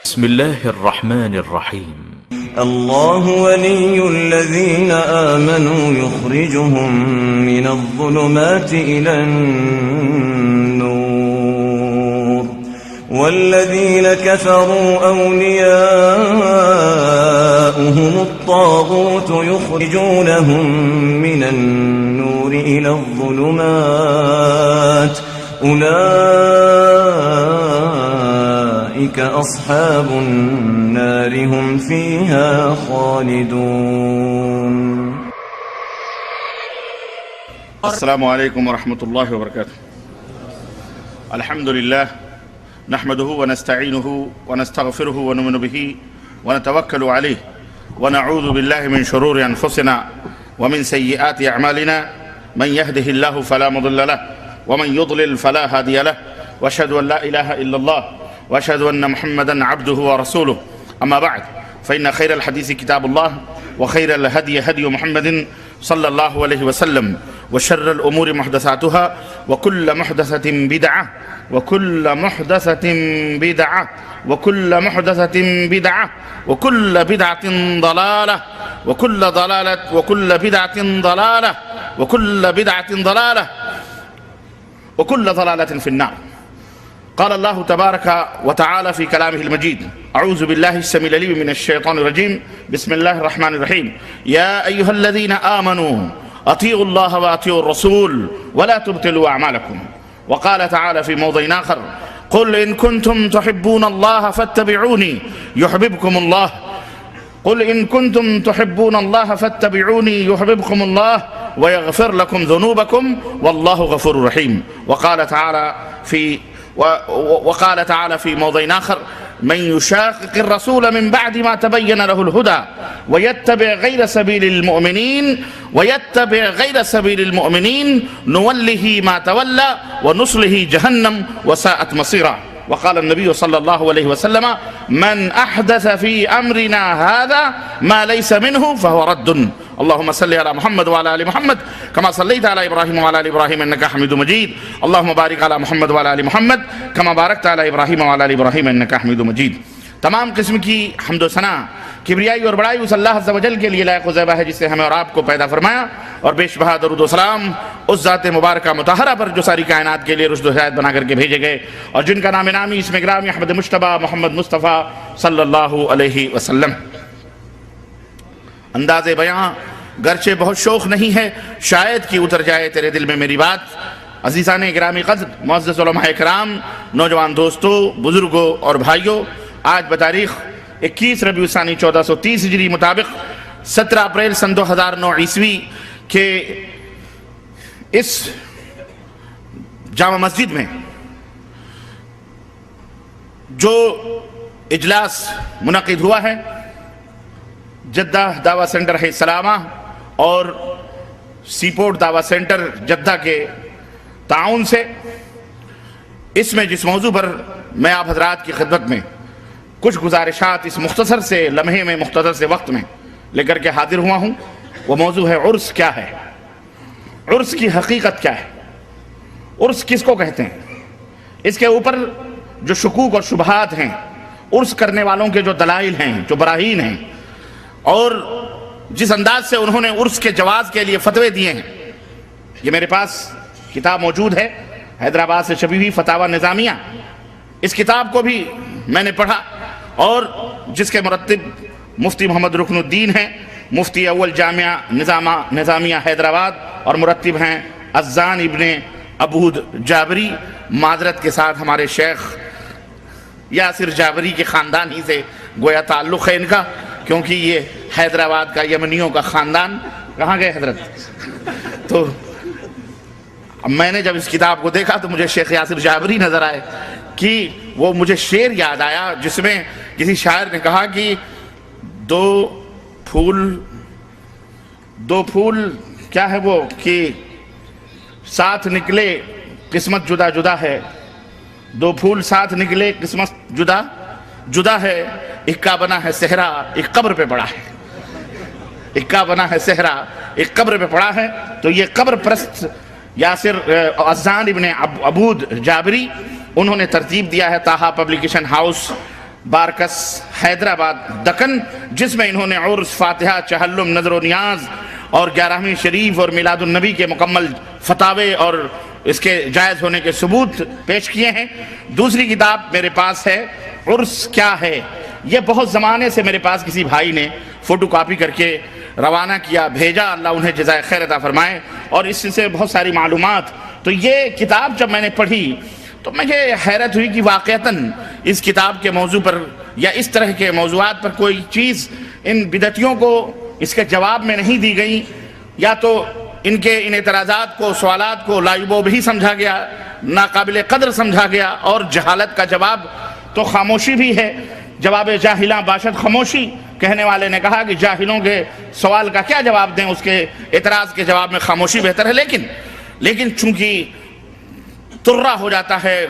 بسم الله الرحمن الرحيم. الله ولي الذين آمنوا يخرجهم من الظلمات إلى النور والذين كفروا أولياؤهم الطاغوت يخرجونهم من النور إلى الظلمات أولئك أصحاب النار هم فيها خالدون. السلام عليكم ورحمة الله وبركاته. الحمد لله نحمده ونستعينه ونستغفره ونؤمن به ونتوكل عليه ونعوذ بالله من شرور أنفسنا ومن سيئات أعمالنا من يهده الله فلا مضل له ومن يضلل فلا هادي له وأشهد أن لا إله إلا الله وأشهد أن محمدا عبده ورسوله. أما بعد فإن خير الحديث كتاب الله وخير الهدي هدي محمد صلى الله عليه وسلم وشر الأمور محدثاتها وكل محدثة بدعة وكل محدثة بدعة وكل محدثة بدعة وكل بدعة ضلالة وكل بدعة ضلالة وكل بدعة ضلالة وكل ضلالة في النار. قال الله تبارك وتعالى في كلامه المجيد: أعوذ بالله السميع العليم من الشيطان الرجيم. بسم الله الرحمن الرحيم. يا أيها الذين آمنوا أطيعوا الله وأطيعوا الرسول ولا تبطلوا أعمالكم. وقال تعالى في موضع آخر: قل إن كنتم تحبون الله فاتبعوني يحببكم الله. قل إن كنتم تحبون الله فاتبعوني يحببكم الله ويغفر لكم ذنوبكم والله غفور رحيم. وقال تعالى في موضع آخر: من يشاقق الرسول من بعد ما تبين له الهدى ويتبع غير سبيل المؤمنين نوله ما تولى ونصله جهنم وساءت مصيرا. وقال النبي صلى الله عليه وسلم: من أحدث في أمرنا هذا ما ليس منه فهو رد. اللهم صل على محمد وعلى آل محمد كما صليت على إبراهيم وعلى آل إبراهيم إنك حميد مجيد. اللهم بارك على محمد وعلى آل محمد كما باركت على إبراهيم وعلى آل إبراهيم إنك حميد مجيد. تمام قسم کی حمد و ثنا کبریائی اور بڑائی اس اللہ عز و جل کے لیے لائق و زیبا ہے جس نے ہمیں اور آپ کو پیدا فرمایا، اور بیش بہا درود و سلام اس ذات مبارکہ مطہرہ پر جو ساری کائنات کے لیے رشد و ہدایت بنا کر کے بھیجے گئے اور جن کا نام نامی اسم گرامی احمد مجتبیٰ محمد مصطفیٰ صلی اللہ علیہ وسلم. انداز بیاں گرچہ بہت شوق نہیں ہے، شاید کہ اتر جائے تیرے دل میں میری بات. عزیزان گرامی قدر، معزز علماء کرام، نوجوان دوستوں، بزرگوں اور بھائیوں، آج بتاریخ 21 ربیع الثانی 1430 ہجری مطابق 17 اپریل سن 2009 عیسوی کے اس جامع مسجد میں جو اجلاس منعقد ہوا ہے، جدہ دعویٰ سینٹر ہے سلامہ اور سی پورٹ دعویٰ سینٹر جدہ کے تعاون سے، اس میں جس موضوع پر میں آپ حضرات کی خدمت میں کچھ گزارشات اس مختصر سے لمحے میں، مختصر سے وقت میں لے کر کے حاضر ہوا ہوں، وہ موضوع ہے عرس کیا ہے، عرس کی حقیقت کیا ہے، عرس کس کو کہتے ہیں، اس کے اوپر جو شکوک اور شبہات ہیں، عرس کرنے والوں کے جو دلائل ہیں، جو براہین ہیں، اور جس انداز سے انہوں نے عرس کے جواز کے لیے فتوے دیے ہیں. یہ میرے پاس کتاب موجود ہے، حیدرآباد سے چھپی ہوئی فتاوی نظامیہ. اس کتاب کو بھی میں نے پڑھا اور جس کے مرتب مفتی محمد رکن الدین ہیں، مفتی اول جامعہ نظامیہ حیدرآباد، اور مرتب ہیں اذان ابن عبود جابری. معذرت کے ساتھ ہمارے شیخ یاسر جابری کے خاندان ہی سے گویا تعلق ہے ان کا، کیونکہ یہ حیدرآباد کا یمنیوں کا خاندان. کہاں گئے حضرت؟ تو میں نے جب اس کتاب کو دیکھا تو مجھے شیخ یاسر جابری نظر آئے کہ وہ مجھے شعر یاد آیا جس میں کسی شاعر نے کہا کہ دو پھول کیا ہے وہ کہ ساتھ نکلے قسمت جدا جدا ہے، دو پھول ساتھ نکلے قسمت جدا جدا ہے، اکا بنا ہے صحرا ایک قبر پہ پڑا ہے، اکا بنا ہے صحرا ایک قبر پہ پڑا ہے. تو یہ قبر پرست یاسر اذان ابن عبود جابری انہوں نے ترتیب دیا ہے. تاہا پبلیکیشن ہاؤس بارکس حیدرآباد دکن، جس میں انہوں نے عرس، فاتحہ، چہلم، نظر و نیاز اور 11ویں شریف اور میلاد النبی کے مکمل فتاوے اور اس کے جائز ہونے کے ثبوت پیش کیے ہیں۔ دوسری کتاب میرے پاس ہے عرس کیا ہے، یہ بہت زمانے سے میرے پاس کسی بھائی نے فوٹو کاپی کر کے روانہ کیا، بھیجا، اللہ انہیں جزائے خیر عطا فرمائے، اور اس سے بہت ساری معلومات۔ تو یہ کتاب جب میں نے پڑھی تو مجھے حیرت ہوئی کہ واقعتاً اس کتاب کے موضوع پر یا اس طرح کے موضوعات پر کوئی چیز ان بدعتیوں کو اس کے جواب میں نہیں دی گئی، یا تو ان کے ان اعتراضات کو، سوالات کو لائبوب ہی سمجھا گیا، ناقابل قدر سمجھا گیا، اور جہالت کا جواب تو خاموشی بھی ہے، جواب جاہلاں باشد خاموشی۔ کہنے والے نے کہا کہ جاہلوں کے سوال کا کیا جواب دیں، اس کے اعتراض کے جواب میں خاموشی بہتر ہے، لیکن چونکہ ترہ ہو جاتا ہے،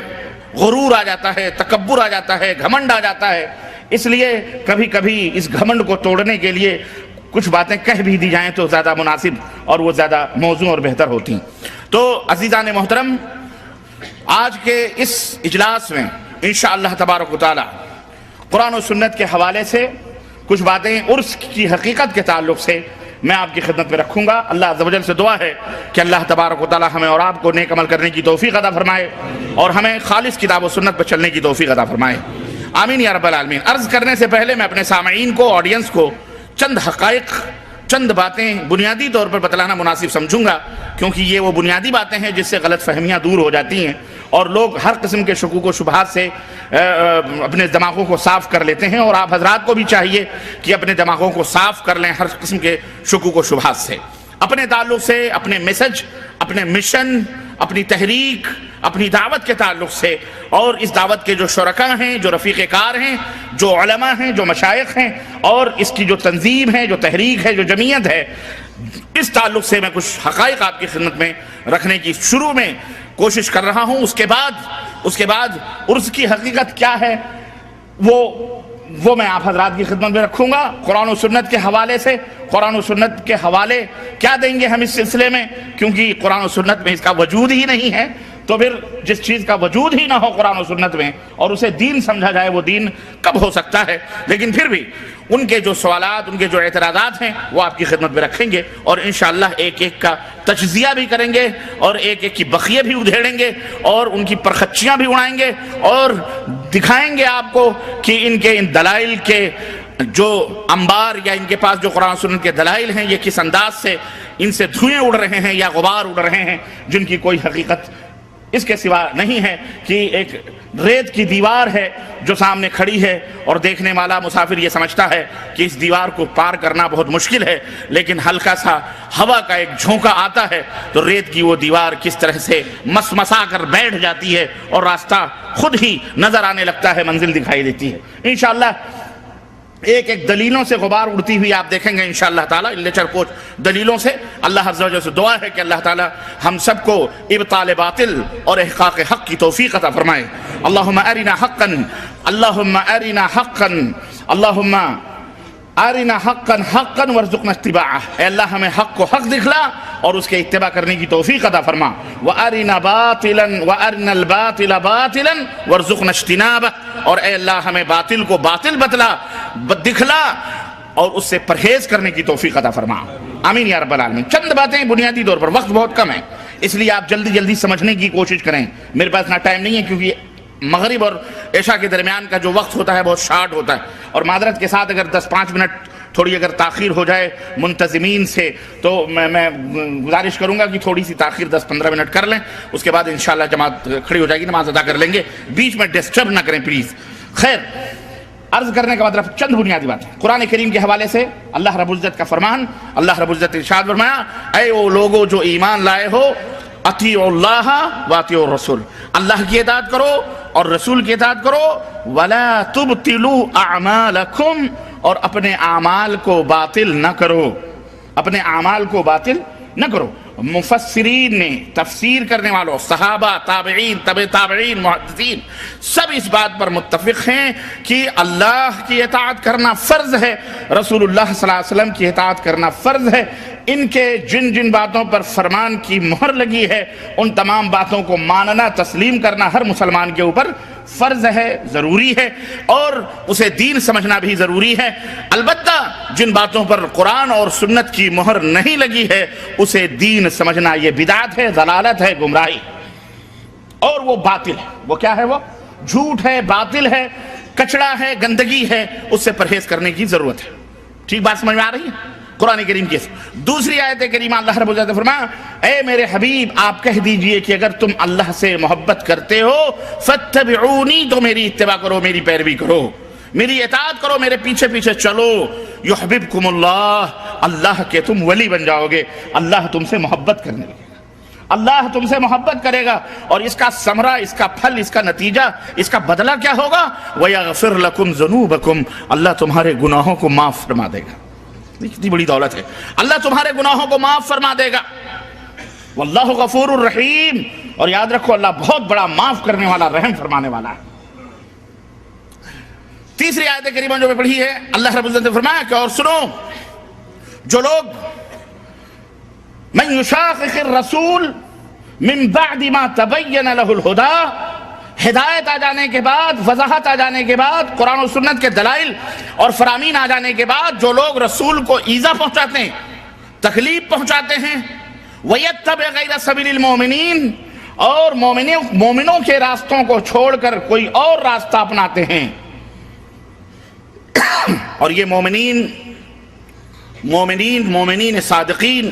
غرور آ جاتا ہے، تکبر آ جاتا ہے، گھمنڈ آ جاتا ہے، اس لیے کبھی کبھی اس گھمنڈ کو توڑنے کے لیے کچھ باتیں کہہ بھی دی جائیں تو زیادہ مناسب اور وہ زیادہ موزوں اور بہتر ہوتی ہیں۔ تو عزیزان محترم، آج کے اس اجلاس میں انشاءاللہ تبارک و تعالی قرآن و سنت کے حوالے سے کچھ باتیں عرس کی حقیقت کے تعلق سے میں آپ کی خدمت میں رکھوں گا۔ اللہ عز و جل سے دعا ہے کہ اللہ تبارک و تعالی ہمیں اور آپ کو نیک عمل کرنے کی توفیق عطا فرمائے اور ہمیں خالص کتاب و سنت پر چلنے کی توفیق عطا فرمائے، آمین یا رب العالمین۔ عرض کرنے سے پہلے میں اپنے سامعین کو، آڈینس کو چند حقائق، چند باتیں بنیادی طور پر بتلانا مناسب سمجھوں گا، کیونکہ یہ وہ بنیادی باتیں ہیں جس سے غلط فہمیاں دور ہو جاتی ہیں اور لوگ ہر قسم کے شکوک و شبہات سے اپنے دماغوں کو صاف کر لیتے ہیں، اور آپ حضرات کو بھی چاہیے کہ اپنے دماغوں کو صاف کر لیں ہر قسم کے شکوک و شبہات سے، اپنے تعلق سے، اپنے میسج، اپنے مشن، اپنی تحریک، اپنی دعوت کے تعلق سے، اور اس دعوت کے جو شرکاء ہیں، جو رفیق کار ہیں، جو علماء ہیں، جو مشائخ ہیں، اور اس کی جو تنظیم ہے، جو تحریک ہے، جو جمعیت ہے، اس تعلق سے میں کچھ حقائق آپ کی خدمت میں رکھنے کی شروع میں کوشش کر رہا ہوں۔ اس کے بعد عرس کی حقیقت کیا ہے وہ میں آپ حضرات کی خدمت میں رکھوں گا، قرآن و سنت کے حوالے سے۔ قرآن و سنت کے حوالے کیا دیں گے ہم اس سلسلے میں، کیونکہ قرآن و سنت میں اس کا وجود ہی نہیں ہے، تو پھر جس چیز کا وجود ہی نہ ہو قرآن و سنت میں اور اسے دین سمجھا جائے، وہ دین کب ہو سکتا ہے؟ لیکن پھر بھی ان کے جو سوالات، ان کے جو اعتراضات ہیں وہ آپ کی خدمت میں رکھیں گے، اور انشاءاللہ ایک ایک کا تجزیہ بھی کریں گے، اور ایک ایک کی بخیے بھی ادھیڑیں گے، اور ان کی پرخچیاں بھی اڑائیں گے، اور دکھائیں گے آپ کو کہ ان دلائل کے جو انبار، یا ان کے پاس جو قرآن سنت کے دلائل ہیں، یہ کس انداز سے ان سے دھوئیں اڑ رہے ہیں یا غبار اڑ رہے ہیں، جن کی کوئی حقیقت اس کے سوا نہیں ہے، کہ ایک ریت کی دیوار ہے جو سامنے کھڑی ہے، اور دیکھنے والا مسافر یہ سمجھتا ہے کہ اس دیوار کو پار کرنا بہت مشکل ہے، لیکن ہلکا سا ہوا کا ایک جھونکا آتا ہے تو ریت کی وہ دیوار کس طرح سے مسمسا کر بیٹھ جاتی ہے، اور راستہ خود ہی نظر آنے لگتا ہے، منزل دکھائی دیتی ہے۔ انشاءاللہ ایک ایک دلیلوں سے غبار اڑتی ہوئی آپ دیکھیں گے انشاءاللہ تعالی، لیچر کوچ دلیلوں سے۔ اللہ عز و جل سے دعا ہے کہ اللہ تعالی ہم سب کو ابطال باطل اور احقاق حق کی توفیق عطا فرمائے۔ اللہم ارنا حقا، اللہم ارنا حقا، اللہم ارنا حقا حقا وارزقنا اتباعہ۔ اے اللہ ہمیں حق کو حق دکھلا اور اس کے اتباع کرنے کی توفیق عطا فرما۔ وارنا باطلا وارنا الباطل باطلا وارزقنا اجتنابہ، اور اے اللہ ہمیں باطل کو باطل بتلا، دکھلا، اور اس سے پرہیز کرنے کی توفیق عطا فرما، آمین یا رب العالمین۔ چند باتیں بنیادی طور پر، وقت بہت کم ہے اس لیے آپ جلدی جلدی سمجھنے کی کوشش کریں، میرے پاس اتنا ٹائم نہیں ہے، کیونکہ مغرب اور عشاء کے درمیان کا جو وقت ہوتا ہے بہت شارٹ ہوتا ہے، اور معذرت کے ساتھ اگر 10-5 منٹ تھوڑی اگر تاخیر ہو جائے منتظمین سے تو میں گزارش کروں گا کہ تھوڑی سی تاخیر 10-15 منٹ کر لیں، اس کے بعد انشاءاللہ جماعت کھڑی ہو جائے گی، نماز ادا کر لیں گے، بیچ میں ڈسٹرب نہ کریں پلیز۔ خیر، عرض کرنے کا مطلب چند بنیادی بات ہے۔ قرآن کریم کے حوالے سے اللہ رب العزت کا فرمان، اللہ رب العزت ارشاد فرمایا، اے وہ لوگو جو ایمان لائے ہو، اطیعوا اللہ واطیعوا الرسول، اللہ کی اطاعت کرو اور رسول کی اطاعت کرو، ولا تبطلوا اعمالکم، اور اپنے اعمال کو باطل نہ کرو، اپنے اعمال کو باطل نہ کرو۔ مفسرین نے، تفسیر کرنے والوں، صحابہ، تابعین، تبع تابعین، محدثین، سب اس بات پر متفق ہیں کہ اللہ کی اطاعت کرنا فرض ہے، رسول اللہ صلی اللہ علیہ وسلم کی اطاعت کرنا فرض ہے۔ ان کے جن جن باتوں پر فرمان کی مہر لگی ہے، ان تمام باتوں کو ماننا، تسلیم کرنا ہر مسلمان کے اوپر فرض ہے، ضروری ہے، اور اسے دین سمجھنا بھی ضروری ہے۔ البتہ جن باتوں پر قرآن اور سنت کی مہر نہیں لگی ہے اسے دین سمجھنا یہ بدعت ہے، ضلالت ہے، گمراہی، اور وہ باطل ہے۔ وہ کیا ہے؟ وہ جھوٹ ہے، باطل ہے، کچڑا ہے، گندگی ہے، اس سے پرہیز کرنے کی ضرورت ہے۔ ٹھیک بات سمجھ میں آ رہی ہے؟ قرآن کریم کی دوسری آیت کریمہ اللہ رب العزت نے فرمایا، اے میرے حبیب آپ کہہ دیجئے کہ اگر تم اللہ سے محبت کرتے ہو فاتبعونی، تو میری اتباع کرو، میری پیروی کرو، میری اطاعت کرو، میرے پیچھے پیچھے چلو، یحببکم اللہ، اللہ کے تم ولی بن جاؤ گے، اللہ تم سے محبت کرنے لگے، اللہ تم سے محبت کرے گا، اور اس کا ثمرہ، اس کا پھل، اس کا نتیجہ، اس کا بدلہ کیا ہوگا؟ وَيَغْفِرْ لَكُمْ ذُنُوبَكُمْ، اللہ تمہارے گناہوں کو معاف فرما دے گا۔ کتنی بڑی دولت ہے، اللہ تمہارے گناہوں کو معاف فرما دے گا۔ واللہ غفور الرحیم، اور یاد رکھو اللہ بہت بڑا معاف کرنے والا، رحم فرمانے والا ہے۔ تیسری آیت کریمہ جو میں پڑھی ہے، اللہ رب العزت نے فرمایا کہ اور سنو، جو لوگ من یشاقق الرسول من بعد ما تبین له الہدی، ہدایت آ جانے کے بعد، وضاحت آ جانے کے بعد، قرآن و سنت کے دلائل اور فرامین آ جانے کے بعد جو لوگ رسول کو ایذا پہنچاتے ہیں، تکلیف پہنچاتے ہیں، وَيَتَّبِعْ غَيْرَ سَبِيلِ الْمُؤْمِنِينَ، اور مومنوں کے راستوں کو چھوڑ کر کوئی اور راستہ اپناتے ہیں، اور یہ مومنین صادقین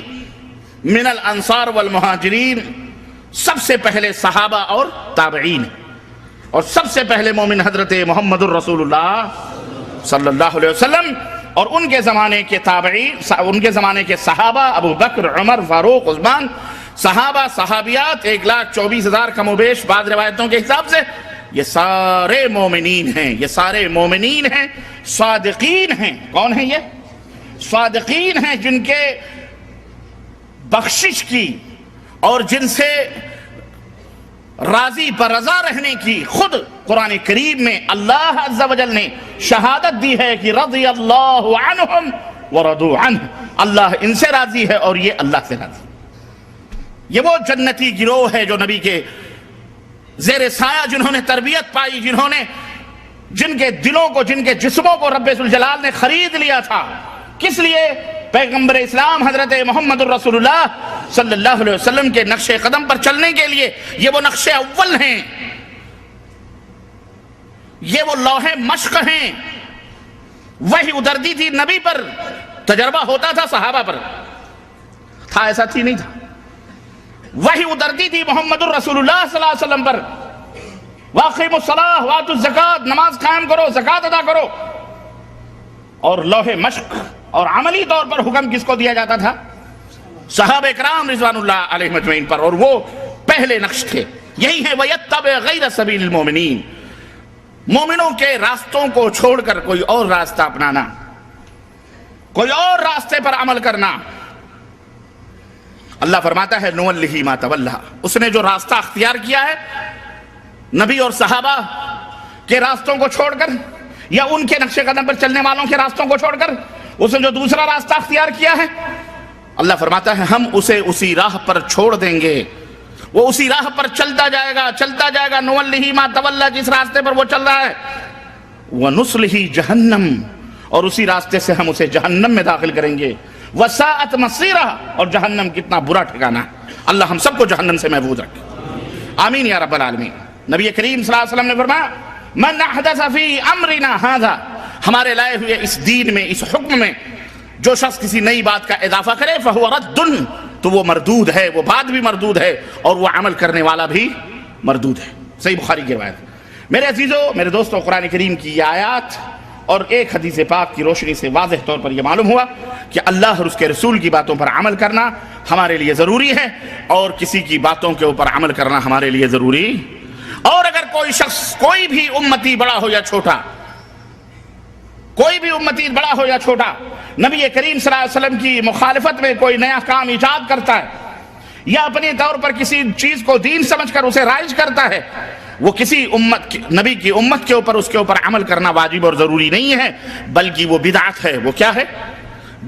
من الانصار والمہاجرین سب سے پہلے صحابہ اور تابعین، اور سب سے پہلے مومن حضرت محمد الرسول اللہ صلی اللہ علیہ وسلم، اور ان کے زمانے کے تابعین، ان کے زمانے کے صحابہ ابو بکر، عمر، فاروق، عثمان، صحابہ صحابیات 1,24,000 کم و بیش بعض روایتوں کے حساب سے، یہ سارے مومنین ہیں، یہ سارے مومنین ہیں، صادقین ہیں۔ کون ہیں یہ؟ صادقین ہیں، جن کے بخشش کی اور جن سے راضی پر رضا رہنے کی خود قرآن کریم میں اللہ عز و جل نے شہادت دی ہے کہ رضی اللہ عنہم ورضوا عنہ، اللہ ان سے راضی ہے اور یہ اللہ سے راضی۔ یہ وہ جنتی گروہ ہے جو نبی کے زیر سایہ، جنہوں نے تربیت پائی، جن کے دلوں کو، جن کے جسموں کو رب ذوالجلال نے خرید لیا تھا۔ کس لیے؟ پیغمبر اسلام حضرت محمد الرسول اللہ صلی اللہ علیہ وسلم کے نقش قدم پر چلنے کے لیے۔ یہ وہ نقش اول ہیں، یہ وہ لوح مشق ہیں۔ وحی اترتی تھی نبی پر، تجربہ ہوتا تھا صحابہ پر، تھا ایسا تھی نہیں تھا۔ وحی اترتی تھی محمد الرسول اللہ صلی اللہ علیہ وسلم پر، وَأَقِیمُوا الصَّلَاةَ وَآتُوا الزَّکَاةَ، نماز قائم کرو، زکوٰۃ ادا کرو۔ اور لوح مشق اور عملی طور پر حکم کس کو دیا جاتا تھا؟ صحابہ کرام رضوان اللہ علیہم اجمعین پر، اور وہ پہلے نقش تھے۔ یہی ہے وَيَتَّبِعْ غَيْرَ سَبِيلِ الْمُؤْمِنِينَ، مومنوں کے راستوں کو چھوڑ کر کوئی اور راستہ اپنانا، کوئی اور راستے پر عمل کرنا۔ اللہ فرماتا ہے نُوَلِّهِ مَا تَوَلَّىٰ، اس نے جو راستہ اختیار کیا ہے نبی اور صحابہ کے راستوں کو چھوڑ کر، یا ان کے نقش قدم پر چلنے والوں کے راستوں کو چھوڑ کر، اس نے جو دوسرا راستہ اختیار کیا ہے، اللہ فرماتا ہے ہم اسے اسی راہ پر چھوڑ دیں گے، وہ اسی راہ پر چلتا جائے گا، چلتا جائے گا۔ نُوَلِّهِ مَا تَوَلَّىٰ، جس راستے پر وہ چل رہا ہے، وَنُصْلِهِ جَهَنَّمَ، اور اسی راستے سے ہم اسے جہنم میں داخل کریں گے۔ وَسَاءَتْ مَصِيرًا، اور جہنم کتنا برا ٹھکانہ ہے، اللہ ہم سب کو جہنم سے محفوظ رکھے، آمین یا رب العالمین۔ نبی کریم صلی اللہ علیہ وسلم نے فرمایا من احدث فی امرنا ھذا، ہمارے لائے ہوئے اس دین میں، اس حکم میں جو شخص کسی نئی بات کا اضافہ کرے فہو رد، تو وہ مردود ہے، وہ بات بھی مردود ہے اور وہ عمل کرنے والا بھی مردود ہے۔ صحیح بخاری کی روایت۔ میرے عزیزو، میرے دوستو، قرآن کریم کی یہ آیات اور ایک حدیث پاک کی روشنی سے واضح طور پر یہ معلوم ہوا کہ اللہ اور اس کے رسول کی باتوں پر عمل کرنا ہمارے لیے ضروری ہے، اور کسی کی باتوں کے اوپر عمل کرنا ہمارے لیے ضروری۔ اور اگر کوئی شخص، کوئی بھی امتی بڑا ہو یا چھوٹا، کوئی بھی امتی بڑا ہو یا چھوٹا، نبی کریم صلی اللہ علیہ وسلم کی مخالفت میں کوئی نیا کام ایجاد کرتا ہے، یا اپنے طور پر کسی چیز کو دین سمجھ کر اسے رائج کرتا ہے، وہ کسی امت، نبی کی امت کے اوپر، اس کے اوپر عمل کرنا واجب اور ضروری نہیں ہے، بلکہ وہ بدعت ہے۔ وہ کیا ہے؟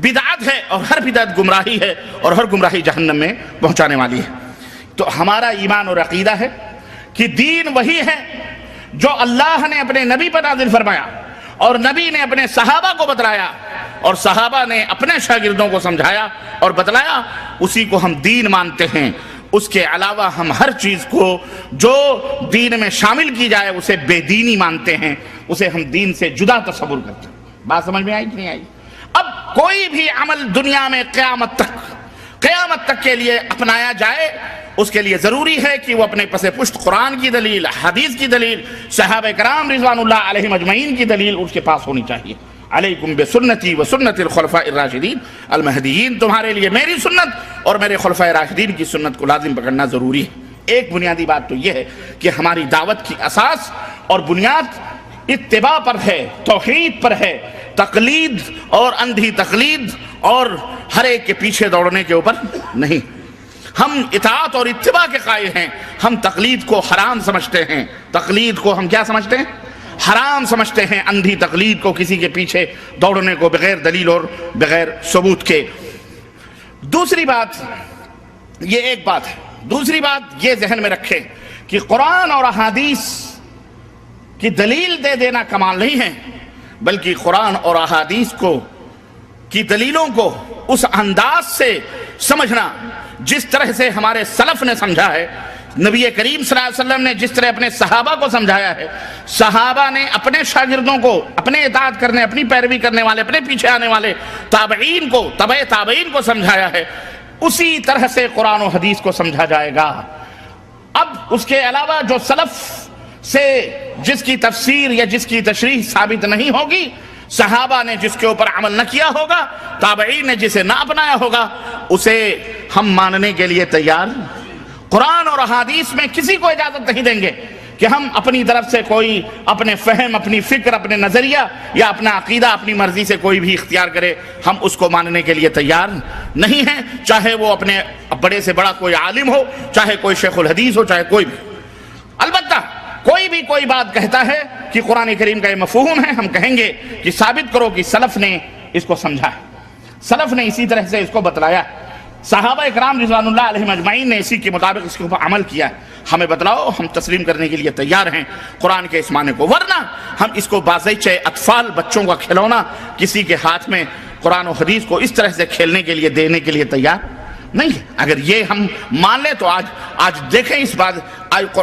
بدعت ہے، اور ہر بدعت گمراہی ہے، اور ہر گمراہی جہنم میں پہنچانے والی ہے۔ تو ہمارا ایمان اور عقیدہ ہے کہ دین وہی ہے جو اللہ نے اپنے نبی پر نازل فرمایا اور نبی نے اپنے صحابہ کو بتلایا اور صحابہ نے اپنے شاگردوں کو سمجھایا اور بتلایا، اسی کو ہم دین مانتے ہیں۔ اس کے علاوہ ہم ہر چیز کو جو دین میں شامل کی جائے اسے بے دینی مانتے ہیں، اسے ہم دین سے جدا تصور کرتے ہیں۔ بات سمجھ میں آئی کہ نہیں آئی؟ اب کوئی بھی عمل دنیا میں قیامت تک کے لیے اپنایا جائے، اس کے لیے ضروری ہے کہ وہ اپنے پس پشت قرآن کی دلیل، حدیث کی دلیل، صحابہ کرام رضوان اللہ علیہم اجمعین کی دلیل اس کے پاس ہونی چاہیے۔ علیکم بسنتی و سنت الخلفاء الراشدین المہدیین، تمہارے لیے میری سنت اور میرے خلفاء راشدین کی سنت کو لازم پکڑنا ضروری ہے۔ ایک بنیادی بات تو یہ ہے کہ ہماری دعوت کی اساس اور بنیاد اتباع پر ہے، توحید پر ہے، تقلید اور اندھی تقلید اور ہر ایک کے پیچھے دوڑنے کے اوپر نہیں۔ ہم اطاعت اور اتباع کے قائل ہیں، ہم تقلید کو حرام سمجھتے ہیں۔ تقلید کو ہم کیا سمجھتے ہیں؟ حرام سمجھتے ہیں، اندھی تقلید کو، کسی کے پیچھے دوڑنے کو بغیر دلیل اور بغیر ثبوت کے۔ دوسری بات یہ ایک بات ہے، دوسری بات یہ ذہن میں رکھیں کہ قرآن اور احادیث کی دلیل دے دینا کمال نہیں ہے، بلکہ قرآن اور احادیث کی دلیلوں کو اس انداز سے سمجھنا جس طرح سے ہمارے سلف نے سمجھا ہے، نبی کریم صلی اللہ علیہ وسلم نے جس طرح اپنے صحابہ کو سمجھایا ہے، صحابہ نے اپنے شاگردوں کو، اپنے اطاعت کرنے، اپنی پیروی کرنے والے، اپنے پیچھے آنے والے تابعین کو، تبع تابعین کو سمجھایا ہے، اسی طرح سے قرآن و حدیث کو سمجھا جائے گا۔ اب اس کے علاوہ جو سلف سے جس کی تفسیر یا جس کی تشریح ثابت نہیں ہوگی، صحابہ نے جس کے اوپر عمل نہ کیا ہوگا، تابعین نے جسے نہ اپنایا ہوگا، اسے ہم ماننے کے لیے تیار۔ قرآن اور احادیث میں کسی کو اجازت نہیں دیں گے کہ ہم اپنی طرف سے کوئی اپنے فہم، اپنی فکر، اپنے نظریہ یا اپنا عقیدہ اپنی مرضی سے کوئی بھی اختیار کرے، ہم اس کو ماننے کے لیے تیار نہیں ہیں، چاہے وہ اپنے بڑے سے بڑا کوئی عالم ہو، چاہے کوئی شیخ الحدیث ہو، چاہے کوئی بھی۔ البتہ کوئی بھی کوئی بات کہتا ہے کہ قرآن کریم کا یہ مفہوم ہے، ہم کہیں گے کہ ثابت کرو کہ سلف نے اس کو سمجھا ہے، سلف نے اسی طرح سے اس کو بتلایا، صحابہ اکرام رضوان اللہ علیہم اجمعین نے اسی کے مطابق اس کے اوپر عمل کیا ہے۔ ہمیں بتلاؤ، ہم تسلیم کرنے کے لیے تیار ہیں قرآن کے اس معنی کو، ورنہ ہم اس کو بازیچہ اطفال، بچوں کا کھلونا، کسی کے ہاتھ میں قرآن و حدیث کو اس طرح سے کھیلنے کے لیے دینے کے لیے تیار نہیں۔ اگر یہ ہم مان لیں تو آج دیکھیں اس بات،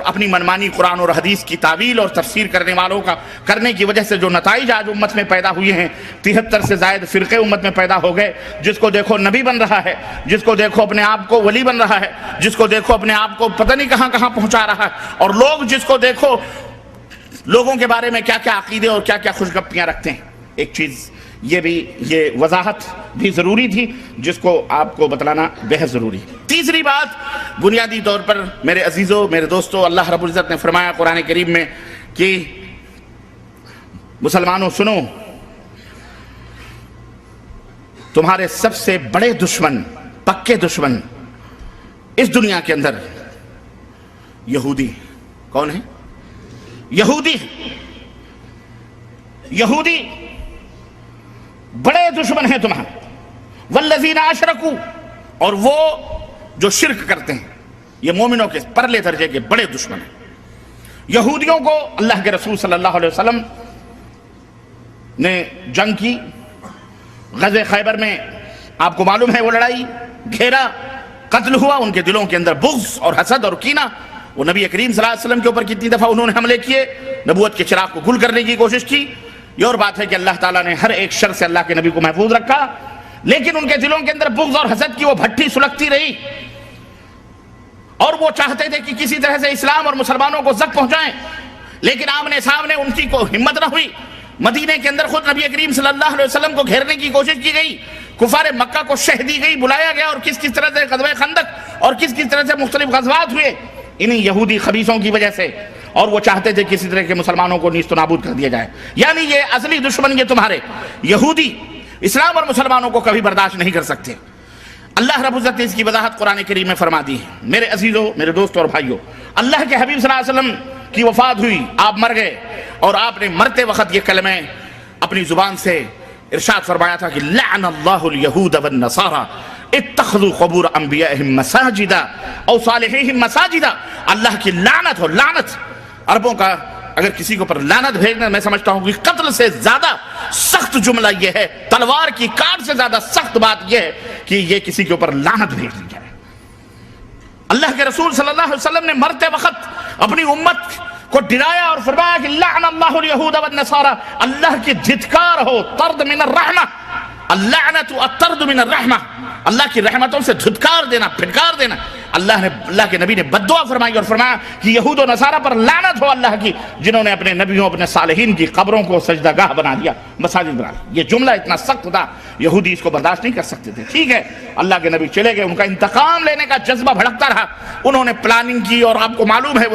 اپنی منمانی قرآن اور حدیث کی تعویل اور تفسیر کرنے والوں کا کرنے کی وجہ سے جو نتائج آج امت میں پیدا ہوئے ہیں، 73 سے زائد فرقے امت میں پیدا ہو گئے، جس کو دیکھو نبی بن رہا ہے، جس کو دیکھو اپنے آپ کو ولی بن رہا ہے، جس کو دیکھو اپنے آپ کو پتہ نہیں کہاں کہاں پہنچا رہا ہے، اور لوگ جس کو دیکھو لوگوں کے بارے میں کیا کیا عقیدے اور کیا کیا خوشگپیاں رکھتے ہیں۔ ایک چیز یہ وضاحت بھی ضروری تھی جس کو آپ کو بتلانا بہت ضروری ہے۔ تیسری بات بنیادی طور پر میرے عزیزوں، میرے دوستوں، اللہ رب العزت نے فرمایا قرآن کریم میں کہ مسلمانوں سنو، تمہارے سب سے بڑے دشمن، پکے دشمن اس دنیا کے اندر یہودی۔ کون ہے؟ یہودی بڑے دشمن ہیں تمہارے۔ والذین اشرکوا، اور وہ جو شرک کرتے ہیں، یہ مومنوں کے پرلے درجے کے بڑے دشمن ہیں۔ یہودیوں کو اللہ کے رسول صلی اللہ علیہ وسلم نے جنگ کی، غزوہ خیبر میں آپ کو معلوم ہے وہ لڑائی، گھیرا، قتل ہوا، ان کے دلوں کے اندر بغض اور حسد اور کینہ، وہ نبی کریم صلی اللہ علیہ وسلم کے اوپر کتنی دفعہ انہوں نے حملے کیے، نبوت کے چراغ کو گل کرنے کی کوشش کی۔ یہ اور بات ہے کہ اللہ تعالیٰ نے ہر ایک شر سے اللہ کے نبی کو محفوظ رکھا، لیکن ان کے دلوں کے اندر بغض اور حسد کی وہ بھٹی سلگتی رہی، اور وہ چاہتے تھے کہ کسی طرح سے اسلام اور مسلمانوں کو زخم پہنچائیں، لیکن آمنے سامنے ان کی کو ہمت نہ ہوئی۔ مدینے کے اندر خود نبی کریم صلی اللہ علیہ وسلم کو گھیرنے کی کوشش کی گئی، کفار مکہ کو شہ دی گئی، بلایا گیا، اور کس طرح سے غزوہ خندق اور کس طرح سے مختلف غزوات ہوئے انہی یہودی خبیثوں کی وجہ سے، اور وہ چاہتے تھے کسی طرح کے مسلمانوں کو نیست و نابود کر دیا جائے۔ یعنی یہ اصلی دشمن یہ تمہارے یہودی اسلام اور مسلمانوں کو کبھی برداشت نہیں کر سکتے۔ اللہ رب العزت نے اس کی وضاحت قرآن کریم میں فرما دی ہے۔ میرے عزیزوں، میرے دوستوں اور بھائیوں، اللہ کے حبیب صلی اللہ علیہ وسلم کی وفات ہوئی، آپ مر گئے، اور آپ نے مرتے وقت یہ کلمہ اپنی زبان سے ارشاد فرمایا تھا کہ لعن اللہ الیہود والنصارى اتخذوا قبور انبیائہم مساجدا او صالحیہم مساجدا۔ اللہ کی لعنت ہو، لعنت عربوں کا اگر کسی کے اوپر لعنت بھیجنا، میں سمجھتا ہوں کہ قتل سے زیادہ سخت جملہ یہ ہے، تلوار کی کاٹ سے زیادہ سخت بات یہ ہے کہ یہ کسی کے اوپر لعنت بھیج دی جائے۔ اللہ کے رسول صلی اللہ علیہ وسلم نے مرتے وقت اپنی امت کو ڈرایا اور فرمایا کہ لعن اللہ الیہود والنصارى، اللہ کی دھتکار ہو، طرد من الرحمہ، اللعنت الطرد من الرحمہ، اللہ کی رحمتوں سے دھتکار دینا، پھٹکار دینا۔ اللہ کے نبی نے بد دعا فرمائی اور فرمایا کہ یہود و نصارہ پر لعنت ہو اللہ کی، جنہوں نے اپنے نبیوں، اپنے صالحین کی قبروں کو سجدہ گاہ بنا دیا، مساجد بنا دیا۔ یہ جملہ اتنا سخت تھا، یہودی اس کو برداشت نہیں کر سکتے تھے۔ ٹھیک ہے، اللہ کے نبی چلے گئے، ان کا انتقام لینے کا جذبہ بھڑکتا رہا، انہوں نے پلاننگ کی، اور آپ کو معلوم ہے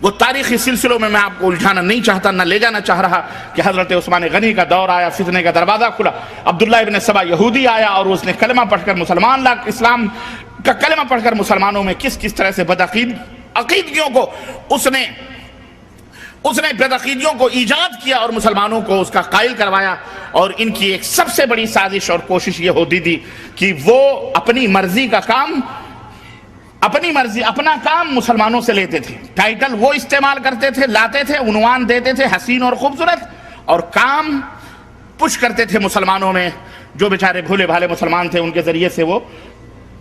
وہ تاریخی سلسلوں میں آپ کو الجھانا نہیں چاہتا، نہ لے جانا چاہ رہا کہ حضرت عثمان غنی کا دور آیا، فتنے کا دروازہ کھلا، عبداللہ ابن سبا یہودی آیا اور اس نے کلمہ پڑھ کر اسلام کا کلمہ پڑھ کر مسلمانوں میں کس طرح سے عقیدگیوں کو اس نے بدعقیدیوں کو ایجاد کیا اور مسلمانوں کو اس کا قائل کروایا۔ اور ان کی ایک سب سے بڑی سازش اور کوشش یہ ہوتی تھی کہ وہ اپنی مرضی اپنا کام مسلمانوں سے لیتے تھے، ٹائٹل وہ استعمال کرتے تھے، لاتے تھے، عنوان دیتے تھے حسین اور خوبصورت، اور کام پش کرتے تھے مسلمانوں میں۔ جو بیچارے بھولے بھالے مسلمان تھے ان کے ذریعے سے وہ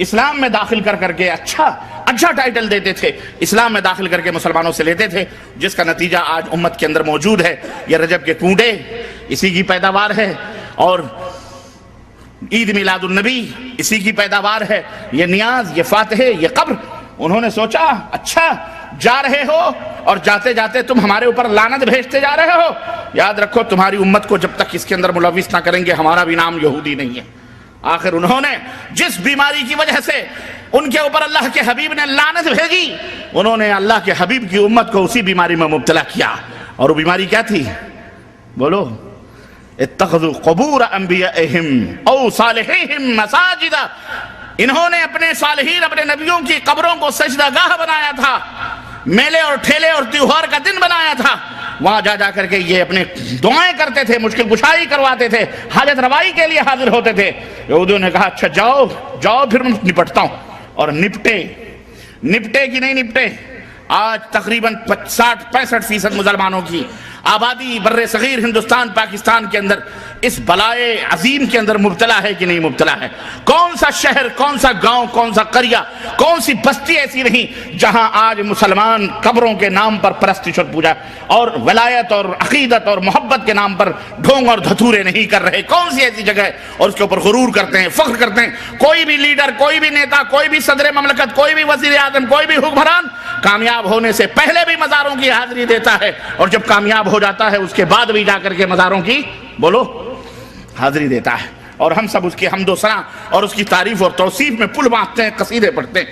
اسلام میں داخل کر کے اچھا ٹائٹل دیتے تھے، اسلام میں داخل کر کے مسلمانوں سے لیتے تھے، جس کا نتیجہ آج امت کے اندر موجود ہے۔ یہ رجب کے کنڈے اسی کی پیداوار ہے، اور عید میلاد النبی اسی کی پیداوار ہے، یہ نیاز، یہ فاتحے، یہ قبر۔ انہوں نے سوچا اچھا جا رہے ہو اور جاتے جاتے تم ہمارے اوپر لعنت بھیجتے جا رہے ہو، یاد رکھو تمہاری امت کو جب تک اس کے اندر ملوث نہ کریں گے ہمارا بھی نام یہودی نہیں ہے۔ آخر انہوں نے جس بیماری کی وجہ سے ان کے اوپر اللہ کے حبیب نے لعنت بھیجی، انہوں نے اللہ کے حبیب کی امت کو اسی بیماری میں مبتلا کیا۔ اور وہ بیماری کیا تھی؟ بولو، اتخذوا قبور انبیائہم او صالحیہم مساجدا، انہوں نے اپنے صالحین، اپنے نبیوں کی قبروں کو سجدہ گاہ بنایا تھا، میلے اور ٹھیلے اور تیوہار کا دن بنایا تھا۔ وہاں جا کر کے یہ اپنے دعائیں کرتے تھے، مشکل کشائی کرواتے تھے، حاجت روائی کے لیے حاضر ہوتے تے۔ یہودیوں نے کہا اچھا جاؤ پھر میں نپٹتا ہوں، اور نپٹے کہ نہیں نپٹے۔ آج تقریباً 60-65% مسلمانوں کی آبادی بر صغیر ہندوستان پاکستان کے اندر اس بلائے عظیم کے اندر مبتلا ہے کہ نہیں مبتلا ہے؟ کون سا شہر، کون سا گاؤں، کون سا قریہ، کون سی بستی ایسی نہیں جہاں آج مسلمان قبروں کے نام پر پرستش اور پوجا اور ولایت اور عقیدت اور محبت کے نام پر ڈھونگ اور دھتورے نہیں کر رہے؟ کون سی ایسی جگہ ہے؟ اور اس کے اوپر غرور کرتے ہیں، فخر کرتے ہیں۔ کوئی بھی لیڈر، کوئی بھی نیتا، کوئی بھی صدر مملکت، کوئی بھی وزیر اعظم، کوئی بھی حکمران کامیاب ہونے سے پہلے بھی مزاروں کی حاضری دیتا ہے، اور جب کامیاب ہو جاتا ہے اس کے بعد بھی جا کر کے مزاروں کی بولو حاضری دیتا ہے۔ اور ہم سب اس کی حمد و ثنا اور اس کی تعریف اور توصیف میں پل باندھتے ہیں، قصیدے پڑھتے ہیں۔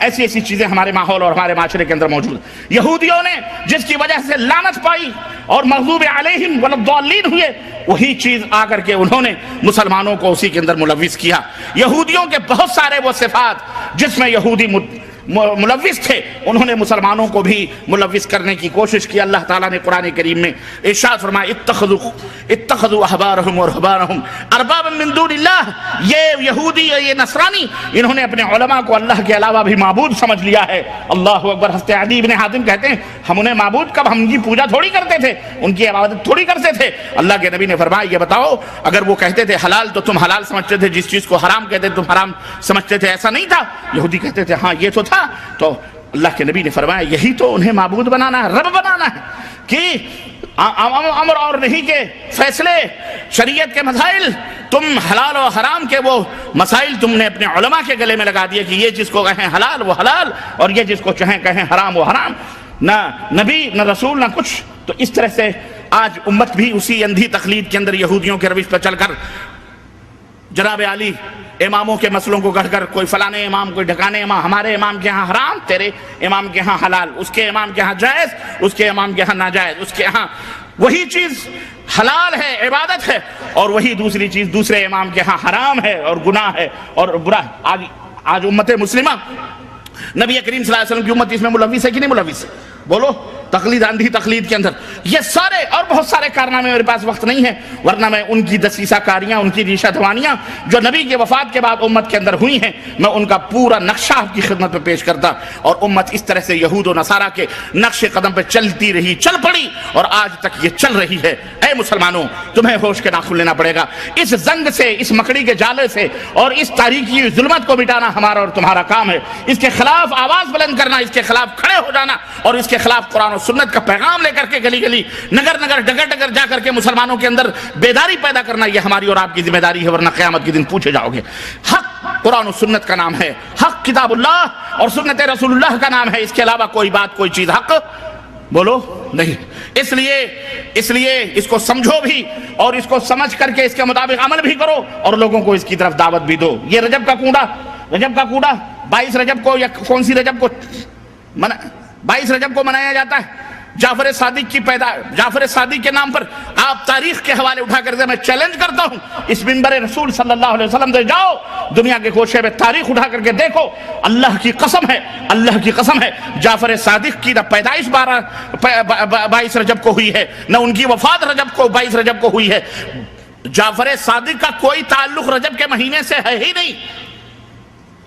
ایسی چیزیں ہمارے ماحول اور ہمارے معاشرے کے اندر موجود ہیں۔ یہودیوں نے جس کی وجہ سے لعنت پائی اور مغضوب علیہم والضالین ہوئے، وہی چیز آ کر کے انہوں نے مسلمانوں کو اسی کے اندر ملوث کیا۔ یہودیوں کے بہت سارے وہ صفات جس میں یہودی ملوث تھے، انہوں نے مسلمانوں کو بھی ملوث کرنے کی کوشش کی۔ اللہ تعالیٰ نے قرآن کریم میں ارشاد فرمایا اتخذوا احبارهم ورهبانهم اربابا من دون اللہ، یہ یہودی، یہ نصرانی، انہوں نے اپنے علماء کو اللہ کے علاوہ بھی معبود سمجھ لیا ہے۔ اللہ اکبر۔ حضرت عدی بن حاتم کہتے ہیں ہم انہیں معبود کب، ہم ان کی پوجا تھوڑی کرتے تھے، ان کی عبادت تھوڑی کرتے تھے۔ اللہ کے نبی نے فرمایا یہ بتاؤ، اگر وہ کہتے تھے حلال تو تم حلال سمجھتے تھے، جس چیز کو حرام کہتے تم حرام سمجھتے تھے، ایسا نہیں تھا؟ یہودی کہتے تھے ہاں یہ تو تھا۔ تو اللہ کے نبی نے فرمایا یہی تو انہیں معبود بنانا ہے، رب بنانا ہے، کہ امر اور نہیں کے فیصلے، شریعت کے مسائل، تم حلال و حرام کے وہ مسائل تم نے اپنے علماء کے گلے میں لگا دیے کہ یہ جس کو کہیں حلال وہ حلال، اور یہ جس کو کہیں حرام وہ حرام۔ نہ نبی نہ رسول نہ کچھ۔ تو اس طرح سے آج امت بھی اسی اندھی تقلید کے اندر یہودیوں کے روش پر چل کر جناب علی اماموں کے مسئلوں کو گڑھ کر کوئی فلانے امام، کوئی ڈھکانے امام، ہمارے امام کے ہاں حرام، تیرے امام کے ہاں حلال، اس کے امام کے ہاں جائز، اس کے امام کے ہاں ناجائز، اس کے ہاں وہی چیز حلال ہے، عبادت ہے، اور وہی دوسری چیز دوسرے امام کے ہاں حرام ہے اور گناہ ہے اور برا ہے۔ آج امت مسلمہ، نبی کریم صلی اللہ علیہ وسلم کی امت اس میں ملوث ہے کہ نہیں ملوث ہے؟ بولو تقلید اندھی تقلید کے اندر یہ سارے اور بہت سارے کارنامے میرے پاس وقت نہیں ہے، ورنہ میں ان کی دسیسہ کاریاں، ان کی ریشہ دوانیاں جو نبی کے وفات کے بعد امت کے اندر ہوئی ہیں، میں ان کا پورا نقشہ آپ کی خدمت میں پیش کرتا، اور امت اس طرح سے یہود و نصارہ کے نقش قدم پہ چلتی رہی، چل پڑی، اور آج تک یہ چل رہی ہے۔ اے مسلمانوں، تمہیں ہوش کے ناخن لینا پڑے گا، اس زنگ سے، اس مکڑی کے جالے سے اور اس تاریکی ظلمت کو مٹانا ہمارا اور تمہارا کام ہے۔ اس کے خلاف آواز بلند کرنا، اس کے خلاف کھڑے ہو جانا، اور اس کے خلاف قرآن و سنت کا پیغام لے کر کے گلی گلی، نگر نگر، ڈگر ڈگر جا کر کے مسلمانوں کے اندر بیداری پیدا کرنا، یہ ہماری اور آپ کی ذمہ داری ہے، ورنہ قیامت کے دن پوچھے جاؤ گے۔ حق قرآن و سنت کا نام ہے، حق کتاب اللہ اور سنت رسول اللہ کا نام ہے، اس کے علاوہ کوئی بات، کوئی چیز حق بولو نہیں۔ اس لیے اس کو سمجھو بھی، اور اس کو سمجھ کر کے اس کے مطابق عمل بھی کرو، اور لوگوں کو اس کی طرف دعوت بھی دو۔ یہ رجب کا کوڑا 22 رجب کو، یا کون سی رجب کو 22 رجب کو منایا جاتا ہے، جعفر صادق کے نام پر آپ تاریخ کے حوالے اٹھا کر دے۔ میں چیلنج کرتا ہوں، اس منبر رسول صلی اللہ علیہ وسلم سے جاؤ، دنیا کے کوشے میں تاریخ اٹھا کر کے دیکھو، اللہ کی قسم ہے جعفر صادق کی نہ پیدائش 22 رجب کو ہوئی ہے، نہ ان کی وفات 22 رجب کو ہوئی ہے۔ جعفر صادق کا کوئی تعلق رجب کے مہینے سے ہے ہی نہیں،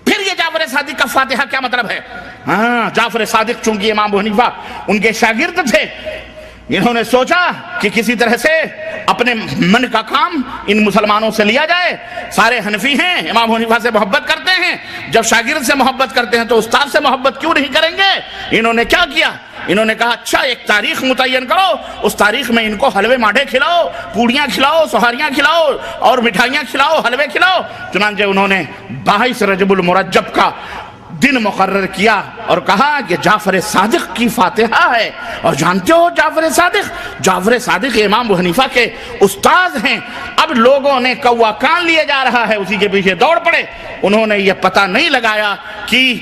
پھر یہ جعفر صادق کا فاتحہ کیا مطلب ہے؟ جعفر صادق چونکہ امام ابو حنیفہ ان کے شاگرد تھے، انہوں نے سوچا کہ کسی طرح سے اپنے من کا کام ان مسلمانوں سے لیا جائے۔ سارے حنفی ہیں، امام ابو حنیفہ سے محبت کرتے ہیں، جب شاگرد سے محبت کرتے ہیں تو استاد سے محبت کیوں نہیں کریں گے؟ انہوں نے کیا کیا؟ انہوں نے کہا اچھا ایک تاریخ متعین کرو، اس تاریخ میں ان کو حلوے ماڈھے کھلاؤ، پوڑیاں کھلاؤ، سوہاریاں کھلاؤ اور مٹھائیاں کھلاؤ، حلوے کھلاؤ۔ چنانچہ انہوں نے 22 رجب المرجب کا دن مقرر کیا اور کہا کہ جعفر صادق کی فاتحہ ہے۔ اور جانتے ہو جعفر صادق امام ابو حنیفہ کے استاد ہیں۔ اب لوگوں نے کوا کان لیے جا رہا ہے، اسی کے پیچھے دوڑ پڑے، انہوں نے یہ پتہ نہیں لگایا کہ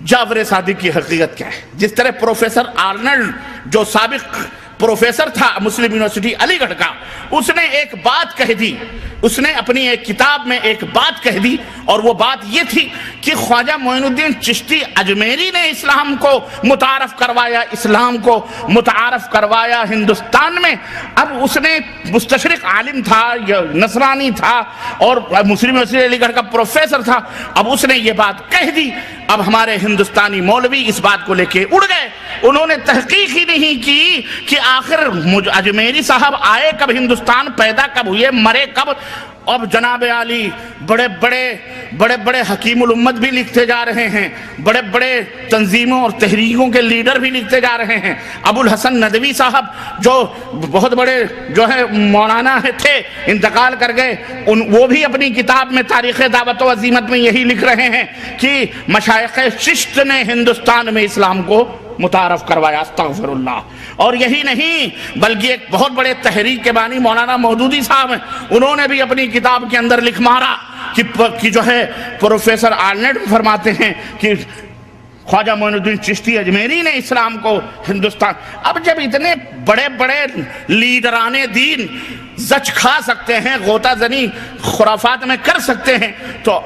جعفر صادق کی حقیقت کیا ہے۔ جس طرح پروفیسر آرنلڈ جو سابق پروفیسر تھا مسلم یونیورسٹی علی گڑھ کا، اس نے ایک بات کہہ دی، اس نے اپنی ایک کتاب میں ایک بات کہہ دی، اور وہ بات یہ تھی کہ خواجہ معین الدین چشتی اجمیری نے اسلام کو متعارف کروایا ہندوستان میں۔ اب اس نے مستشرق عالم تھا، نصرانی تھا، اور مسلم یونیورسٹی علی گڑھ کا پروفیسر تھا، اب اس نے یہ بات کہہ دی۔ اب ہمارے ہندوستانی مولوی اس بات کو لے کے اڑ گئے، انہوں نے تحقیق ہی نہیں کی کہ آخر اجمیری صاحب آئے کب ہندوستان، پیدا کب ہوئے، مرے کب۔ اب جناب عالی بڑے بڑے حکیم الامت بھی لکھتے جا رہے ہیں، بڑے بڑے تنظیموں اور تحریکوں کے لیڈر بھی لکھتے جا رہے ہیں۔ ابو الحسن ندوی صاحب جو بہت بڑے مولانا تھے، انتقال کر گئے، وہ بھی اپنی کتاب میں تاریخ دعوت و عزیمت میں یہی لکھ رہے ہیں کہ مشائخ چشت نے ہندوستان میں اسلام کو متعارف کروایا۔ استغفر اللہ۔ اور یہی نہیں بلکہ ایک بہت بڑے تحریک کے بانی مولانا مودودی صاحب ہیں، انہوں نے بھی اپنی کتاب کے اندر لکھ مارا کہ جو ہے پروفیسر آرنلڈ فرماتے ہیں کہ خواجہ معین الدین چشتی اجمیری نے اسلام کو ہندوستان۔ اب جب اتنے بڑے بڑے لیڈران دین زچ کھا سکتے ہیں، غوطہ زنی خرافات میں کر سکتے ہیں، تو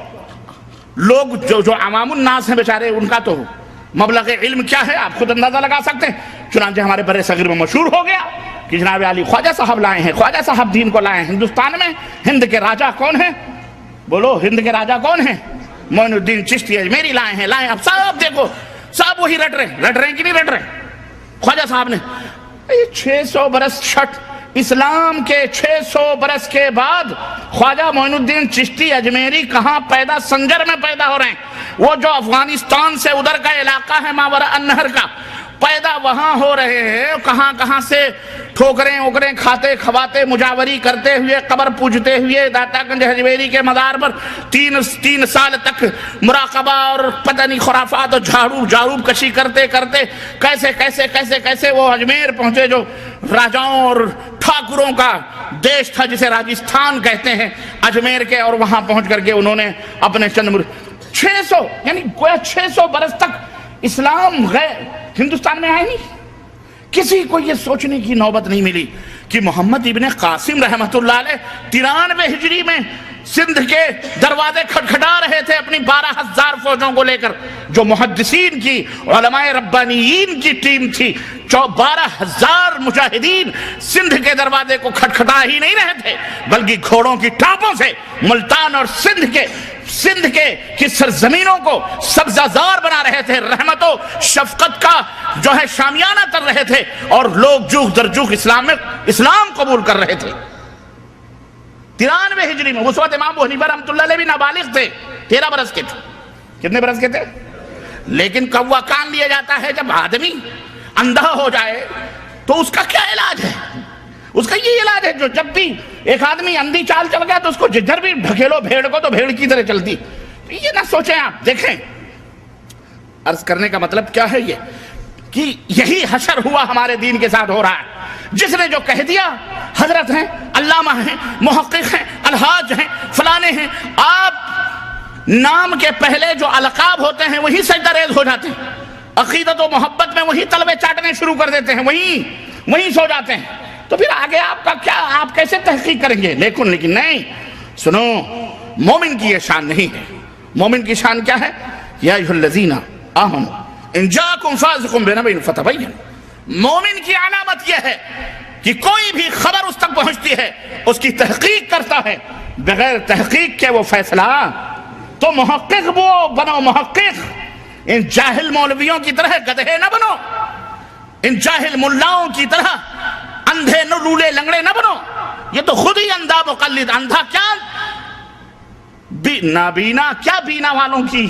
لوگ جو عوام الناس ہیں بیچارے، ان کا تو مبلغ علم کیا ہے آپ خود اندازہ لگا سکتے ہیں۔ چنانچہ ہمارے بر صغیر میں مشہور ہو گیا کہ جناب علی خواجہ صاحب لائے ہیں، خواجہ صاحب دین کو لائے ہیں ہندوستان میں۔ ہند کے راجہ کون ہیں؟ بولو ہند کے راجہ کون ہیں؟ معین الدین چشتی اجمیری لائے ہیں۔ اب صاحب دیکھو، صاحب وہی رٹ رہے ہیں کہ نہیں رٹ رہے؟ خواجہ صاحب نے 600 برس اسلام کے 600 برس کے بعد خواجہ معین الدین چشتی اجمیری کہاں پیدا؟ سنجر میں پیدا ہو رہے ہیں۔ وہ جو افغانستان سے ادھر کا علاقہ ہے ماورا النہر کا، پیدا وہاں ہو رہے ہیں۔ کہاں سے ٹھوکریں اوکریں کھاتے کھواتے، مجاوری کرتے ہوئے، قبر پوجتے ہوئے، داتا گنج حجویری کے مزار پر 3 سال تک مراقبہ اور پتہ نہیں خرافات اور جھاڑو کشی کرتے کیسے وہ اجمیر پہنچے، جو راجاؤں اور ٹھاکروں کا دیش تھا جسے راجستھان کہتے ہیں، اجمیر کے، اور وہاں پہنچ کر کے انہوں نے اپنے 600 یعنی 600 برس تک اسلام ہندوستان میں آئے نہیں۔ کسی کو یہ سوچنے کی نوبت نہیں ملی کہ محمد ابن قاسم رحمت اللہ علیہ 93 ہجری میں سندھ کے دروازے کھٹکھٹا رہے تھے اپنی 12,000 فوجوں کو لے کر، جو محدثین کی، علماء ربانیین کی ٹیم تھی، 12,000 مجاہدین سندھ کے دروازے کو کھٹکھٹا ہی نہیں رہے تھے، بلکہ گھوڑوں کی ٹانپوں سے ملتان اور سندھ کی سرزمینوں کو سبزہ زار بنا رہے تھے، رحمت و شفقت کا جو ہے شامیانہ کر رہے تھے، اور لوگ جوخ در جوخ اسلام قبول کر رہے تھے۔ 93 ہجری میں اس وقت امام ابو حنیفہ رحمۃ اللہ علیہ بھی نابالغ تھے، 13 برس کے تھے۔ کتنے برس کے تھے؟ لیکن کوا کان لیا جاتا ہے جب آدمی اندھا ہو جائے تو اس کا کیا علاج ہے؟ اس کا یہ علاج ہے جو جب بھی ایک آدمی اندھی چال چل گیا تو اس کو جدھر بھی ڈھکیلو بھیڑ کو تو بھیڑ کی طرح چلتی۔ یہ نہ سوچیں آپ، دیکھیں عرض کرنے کا مطلب کیا ہے یہ کہ یہی حشر ہوا ہمارے دین کے ساتھ ہو رہا ہے۔ جس نے جو کہہ دیا، حضرت ہیں، علامہ ہیں، محقق ہیں، الحاج ہیں، فلانے ہیں، آپ نام کے پہلے جو القاب ہوتے ہیں وہی سجدہ ریز ہو جاتے ہیں، عقیدت و محبت میں وہی تلوے چاٹنے شروع کر دیتے ہیں، وہیں سو جاتے ہیں، تو پھر آگے آپ کا کیا، آپ کیسے تحقیق کریں گے؟ لیکن نہیں، سنو، مومن کی یہ شان نہیں ہے۔ مومن کی شان کیا ہے؟ یا ایھا الذین آمنوا ان جاءکم فاسق بنبأ فتبینوا۔ مومن کی علامت یہ ہے کہ کوئی بھی خبر اس تک پہنچتی ہے اس کی تحقیق کرتا ہے، بغیر تحقیق کے وہ فیصلہ، تو محقق وہ بنو، محقق، ان جاہل مولویوں کی طرح گدھے نہ بنو، ان جاہل ملاؤں کی طرح اندھے لولے لنگڑے نہ بنو۔ یہ تو خود ہی اندھا مقلد، اندھا کیا نابینا، کیا بینا والوں کی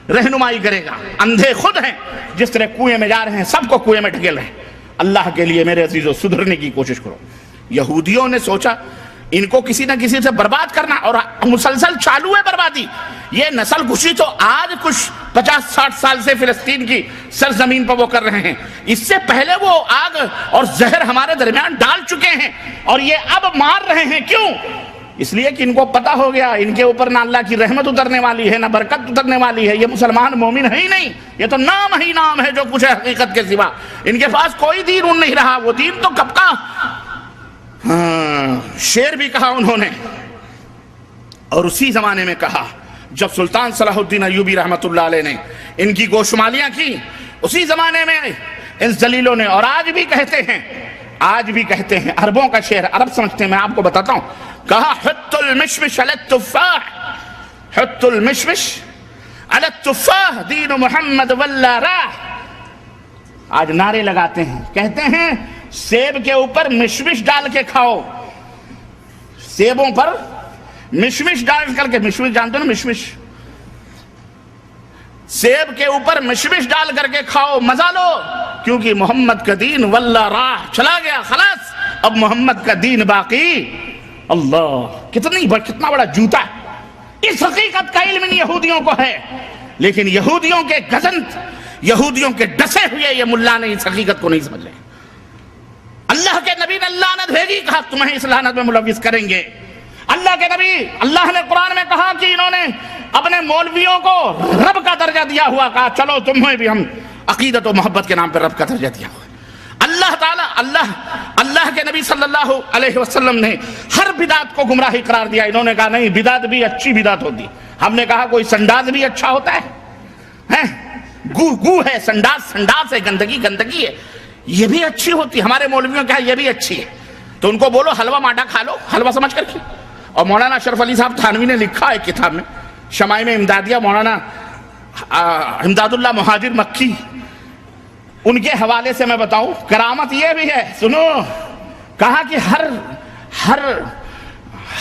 رہنمائی کرے گا؟ اندھے خود ہیں، جس طرح کنویں میں جا رہے ہیں سب کو کنویں میں ڈھکیل رہے ہیں۔ اللہ کے لیے میرے عزیزو سدھرنے کی کوشش کرو۔ یہودیوں نے سوچا ان کو کسی نہ کسی سے برباد کرنا، اور مسلسل چالو ہے بربادی۔ یہ نسل کشی تو آج کچھ 50-60 سال سے فلسطین کی سرزمین پر وہ کر رہے ہیں، اس سے پہلے وہ آگ اور زہر ہمارے درمیان ڈال چکے ہیں، اور یہ اب مار رہے ہیں۔ کیوں؟ اس لیے کہ ان کو پتا ہو گیا ان کے اوپر نہ اللہ کی رحمت اترنے والی ہے، نہ برکت اترنے والی ہے، یہ مسلمان مومن ہے ہی نہیں، یہ تو نام ہی نام ہے جو کچھ ہے حقیقت کے سوا۔ ان کے پاس کوئی دین نہیں رہا، وہ دین تو کب کا شعر بھی کہا انہوں نے، اور اسی زمانے میں کہا جب سلطان صلاح الدین ایوبی رحمت اللہ علیہ نے ان کی گوشمالیاں کی، اسی زمانے میں ان ذلیلوں نے، اور آج بھی کہتے ہیں، عربوں کا شعر، عرب سمجھتے ہیں، میں آپ کو بتاتا ہوں، کہا حط المشمش علی التفاح، حط المشمش علی التفاح دین محمد واللہ راہ۔ آج نعرے لگاتے ہیں، کہتے ہیں سیب کے اوپر مشمش ڈال کے کھاؤ، سیبوں پر مشمش ڈال کر کے، مشمش جانتے ہو نا، مشمش، سیب کے اوپر مشمش ڈال کر کے کھاؤ، مزہ لو، کیونکہ محمد کا دین واللہ راہ چلا گیا، خلاص اب محمد کا دین باقی۔ اللہ، کتنا بڑا جوتا ہے۔ اس حقیقت کا علم ان یہودیوں کو ہے، لیکن یہودیوں کے گزنت، یہودیوں کے ڈسے ہوئے یہ ملا نے اس حقیقت کو نہیں سمجھ رہے۔ اللہ کے نبی نے لعنت بھیجی، کہا تمہیں اس لعنت میں ملوث کریں گے۔ اللہ کے نبی، اللہ نے قرآن میں کہا کہ انہوں نے اپنے مولویوں کو رب کا درجہ دیا ہوا، کہا چلو تمہیں بھی ہم عقیدت و محبت کے نام پر رب کا درجہ دیا ہوا۔ اللہ تعالیٰ، اللہ کے نبی صلی اللہ علیہ وسلم نے ہر بدعت کو گمراہی قرار دیا، انہوں نے کہا نہیں، بدعت بھی اچھی بدعت ہوتی۔ ہم نے کہا کوئی سنڈاس بھی اچھا ہوتا ہے، گو ہے، سنڈاس ہے، گندگی ہے، یہ بھی اچھی ہوتی، ہمارے مولویوں کہا یہ بھی اچھی ہے۔ تو ان کو بولو حلوہ ماٹا کھا لو، حلوہ سمجھ کر کے۔ اور مولانا اشرف علی صاحب تھانوی نے لکھا ہے کتاب میں، شمائم امدادیہ، مولانا امداد اللہ مہاجر مکی، ان کے حوالے سے میں بتاؤں، کرامت یہ بھی ہے، سنو، کہا کہ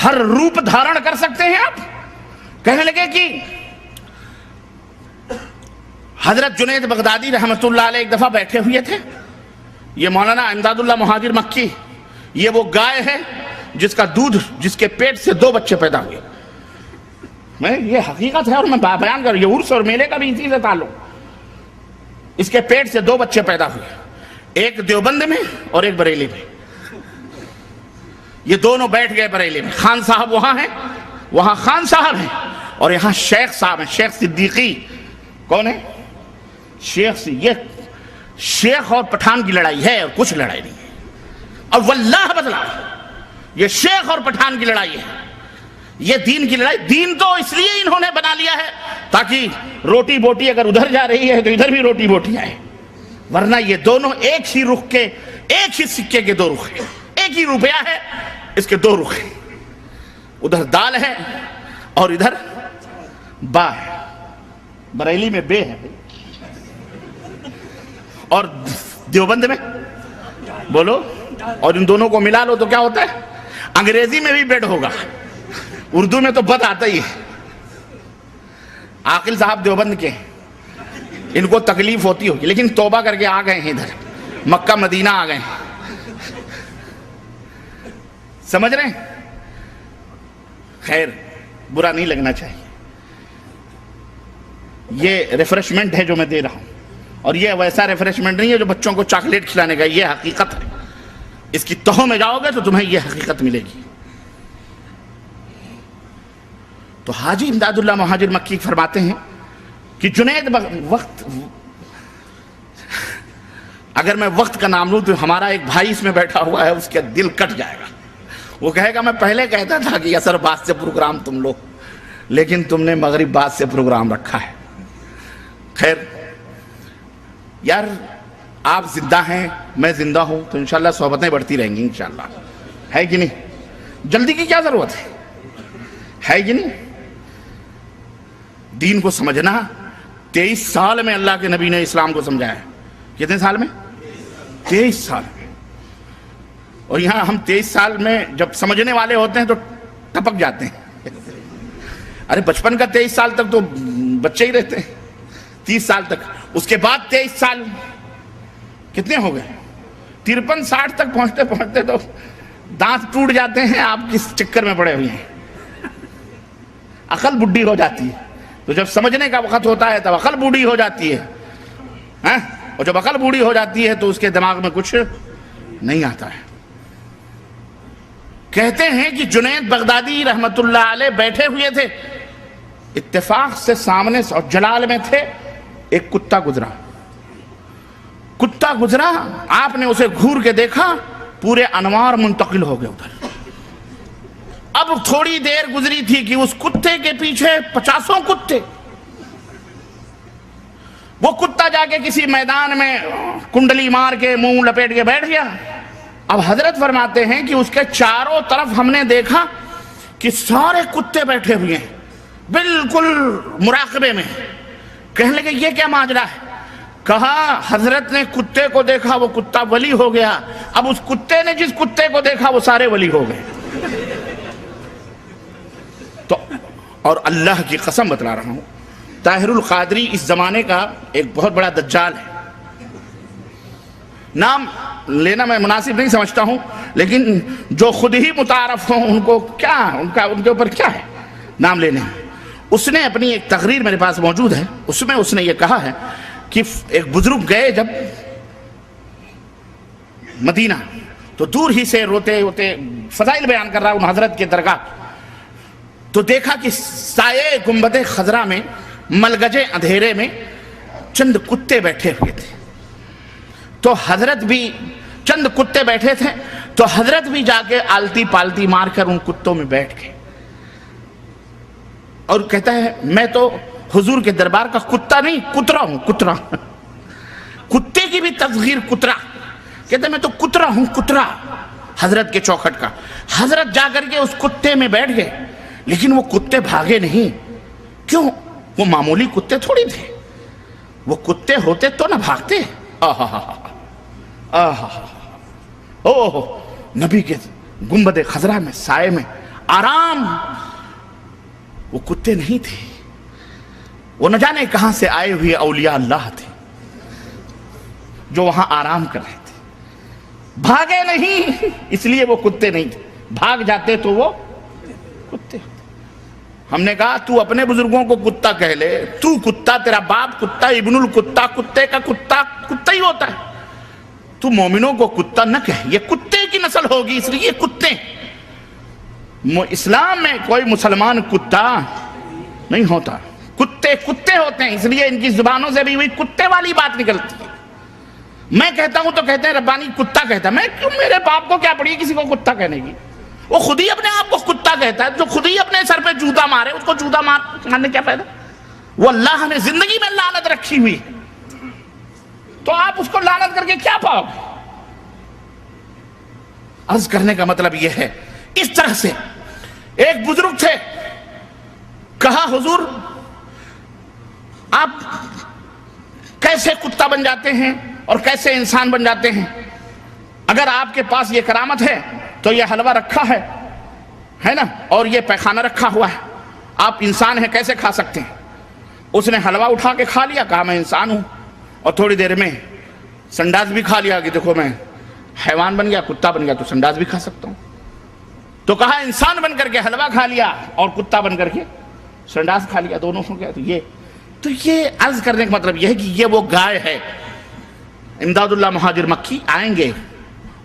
ہر روپ دھارن کر سکتے ہیں آپ۔ کہنے لگے کہ حضرت جنید بغدادی رحمت اللہ علیہ ایک دفعہ بیٹھے ہوئے تھے، یہ مولانا امداد اللہ مہاجر مکی، یہ وہ گائے ہے جس کا دودھ، جس کے پیٹ سے 2 بچے پیدا ہوئے۔ یہ حقیقت ہے اور میں بیان کر رہا ہوں، یہ عرس اور میلے کا بھی اسی سے تعلق۔ اس کے پیٹ سے 2 بچے پیدا ہوئے، ایک دیوبند میں اور ایک بریلی میں۔ یہ دونوں بیٹھ گئے بریلی میں، خان صاحب وہاں ہیں، وہاں خان صاحب ہیں، اور یہاں شیخ صاحب ہیں، شیخ صدیقی۔ کون ہے؟ شیخ۔ یہ شیخ اور پٹھان کی لڑائی ہے اور کچھ لڑائی نہیں ہے، اور واللہ بدلا یہ شیخ اور پٹھان کی لڑائی ہے۔ یہ دین کی لڑائی، دین تو اس لیے انہوں نے بنا لیا ہے تاکہ روٹی بوٹی اگر ادھر جا رہی ہے تو ادھر بھی روٹی بوٹی آئے، ورنہ یہ دونوں ایک ہی رخ کے، ایک ہی سکے کے دو رخ ہیں، ایک ہی روپیہ ہے اس کے دو رخ ہیں، ادھر دال ہے اور ادھر با ہے، بریلی میں بے ہے اور دیوبند میں بولو، اور ان دونوں کو ملا لو تو کیا ہوتا ہے؟ انگریزی میں بھی بیڈ ہوگا، اردو میں تو بد آتا ہی ہے۔ عاقل صاحب دیوبند کے، ان کو تکلیف ہوتی ہوگی لیکن توبہ کر کے آ گئے ہیں ادھر، مکہ مدینہ آ گئے ہیں، سمجھ رہے ہیں؟ خیر، برا نہیں لگنا چاہیے، یہ ریفریشمنٹ ہے جو میں دے رہا ہوں، اور یہ ویسا ریفریشمنٹ نہیں ہے جو بچوں کو چاکلیٹ کھلانے کا، یہ حقیقت ہے، اس کی تہوں میں جاؤ گے تو تمہیں یہ حقیقت ملے گی۔ تو حاجی امداد اللہ مہاجر مکی فرماتے ہیں کہ جنید وقت، اگر میں وقت کا نام لوں تو ہمارا ایک بھائی اس میں بیٹھا ہوا ہے، اس کا دل کٹ جائے گا، وہ کہے گا میں پہلے کہتا تھا کہ اثر بات سے پروگرام تم لو، لیکن تم نے مغرب بات سے پروگرام رکھا ہے۔ خیر یار، آپ زندہ ہیں، میں زندہ ہوں، تو انشاءاللہ صحبتیں بڑھتی رہیں گی انشاءاللہ، ہے کہ نہیں؟ جلدی کی کیا ضرورت ہے کہ نہیں؟ دین کو سمجھنا 23 سال میں اللہ کے نبی نے اسلام کو سمجھایا ہے۔ کتنے سال میں؟ 23 سال میں۔ اور یہاں ہم 23 سال میں جب سمجھنے والے ہوتے ہیں تو ٹپک جاتے ہیں، ارے بچپن کا 23 سال تک تو بچے ہی رہتے ہیں، 30 سال تک، اس کے بعد 23 سال کتنے ہو گئے؟ 53 60 تک پہنچتے پہنچتے تو دانت ٹوٹ جاتے ہیں، آپ کس چکر میں پڑے ہوئے ہیں، عقل بڈھی ہو جاتی ہے، تو جب سمجھنے کا وقت ہوتا ہے تب عقل بوڑھی ہو جاتی ہے، اور جب عقل بوڑھی ہو جاتی ہے تو اس کے دماغ میں کچھ نہیں آتا ہے۔ کہتے ہیں کہ جنید بغدادی رحمت اللہ علیہ بیٹھے ہوئے تھے، اتفاق سے سامنے اور جلال میں تھے، ایک کتا گزرا، آپ نے اسے گھور کے دیکھا، پورے انوار منتقل ہو گئے ادھر۔ اب تھوڑی دیر گزری تھی کہ اس کتے کے پیچھے 50 کتے، وہ کتا جا کے کسی میدان میں کنڈلی مار کے منہ لپیٹ کے بیٹھ گیا۔ اب حضرت فرماتے ہیں کہ اس کے چاروں طرف ہم نے دیکھا کہ سارے کتے بیٹھے ہوئے ہیں بالکل مراقبے میں۔ کہنے لگے یہ کیا ماجرا ہے؟ کہا حضرت نے کتے کو دیکھا، وہ کتا ولی ہو گیا، اب اس کتے نے جس کتے کو دیکھا وہ سارے ولی ہو گئے۔ تو اور اللہ کی قسم بتلا رہا ہوں، طاہر القادری اس زمانے کا ایک بہت بڑا دجال ہے، نام لینا میں مناسب نہیں سمجھتا ہوں، لیکن جو خود ہی متعارف ہوں ان کو کیا، ان کے اوپر کیا ہے نام لینے ہیں۔ اس نے اپنی ایک تقریر میرے پاس موجود ہے، اس میں اس نے یہ کہا ہے کہ ایک بزرگ گئے جب مدینہ، تو دور ہی سے روتے روتے فضائل بیان کر رہا ہوں حضرت کے درگاہ، تو دیکھا کہ سائے گنبد خضرا میں ملگجے اندھیرے میں چند کتے بیٹھے ہوئے تھے، تو حضرت بھی چند کتے بیٹھے تھے، تو حضرت بھی جا کے آلتی پالتی مار کر ان کتوں میں بیٹھ گئے، اور کہتا ہے میں تو حضور کے دربار کا کتا نہیں کترا ہوں، کترا، کتے کی بھی تصغیر کترا، کہتا ہے میں تو کترا ہوں، کترا حضرت کے چوکھٹ کا۔ حضرت جا کر کے اس کتے میں بیٹھ گئے، لیکن وہ کتے بھاگے نہیں، کیوں؟ وہ معمولی کتے تھوڑی تھے، وہ کتے ہوتے تو نہ بھاگتے۔ اوہ نبی کے گنبد خضرا میں سائے میں آرام، وہ کتے نہیں تھے، وہ نہ جانے کہاں سے آئے ہوئے اولیاء اللہ تھے جو وہاں آرام کر رہے تھے، بھاگے نہیں، اس لیے وہ کتے نہیں تھے، بھاگ جاتے تو وہ کتے ہوتے۔ ہم نے کہا تو اپنے بزرگوں کو کتا کہہ لے، تو کتا، تیرا باپ کتا، ابن الکتا، کتے کا کتا کتا ہی ہوتا ہے، تو مومنوں کو کتا نہ کہہ، یہ کتے کی نسل ہوگی اس لیے کتے۔ اسلام میں کوئی مسلمان کتا نہیں ہوتا، کتے کتے ہوتے ہیں، اس لیے ان کی زبانوں سے بھی ہوئی کتے والی بات نکلتی ہے۔ میں کہتا ہوں تو کہتے ہیں ربانی کتا کہتا ہے، میں کیوں، میرے باپ کو کیا پڑی کسی کو کتا کہنے کی؟ وہ خود ہی اپنے آپ کو کتا کہتا ہے. جو خود ہی اپنے سر پہ جوتا مارے اس کو جوتا مارنے کیا فائدہ؟ وہ اللہ نے زندگی میں لعنت رکھی ہوئی، تو آپ اس کو لعنت کر کے کیا پاؤ گے؟ عرض کرنے کا مطلب یہ ہے، اس طرح سے ایک بزرگ تھے، کہا حضور آپ کیسے کتا بن جاتے ہیں اور کیسے انسان بن جاتے ہیں؟ اگر آپ کے پاس یہ کرامت ہے تو یہ حلوہ رکھا ہے نا، اور یہ پیخانہ رکھا ہوا ہے، آپ انسان ہیں کیسے کھا سکتے ہیں؟ اس نے حلوہ اٹھا کے کھا لیا، کہا میں انسان ہوں، اور تھوڑی دیر میں سنڈاس بھی کھا لیا کہ دیکھو میں حیوان بن گیا، کتا بن گیا تو سنڈاس بھی کھا سکتا ہوں. تو کہا انسان بن کر کے حلوہ کھا لیا اور کتا بن کر کے سنڈاس کھا لیا، دونوں ہو گیا. تو یہ عرض کرنے کا مطلب یہ ہے کہ یہ وہ گائے ہے. امداد اللہ مہاجر مکی آئیں گے،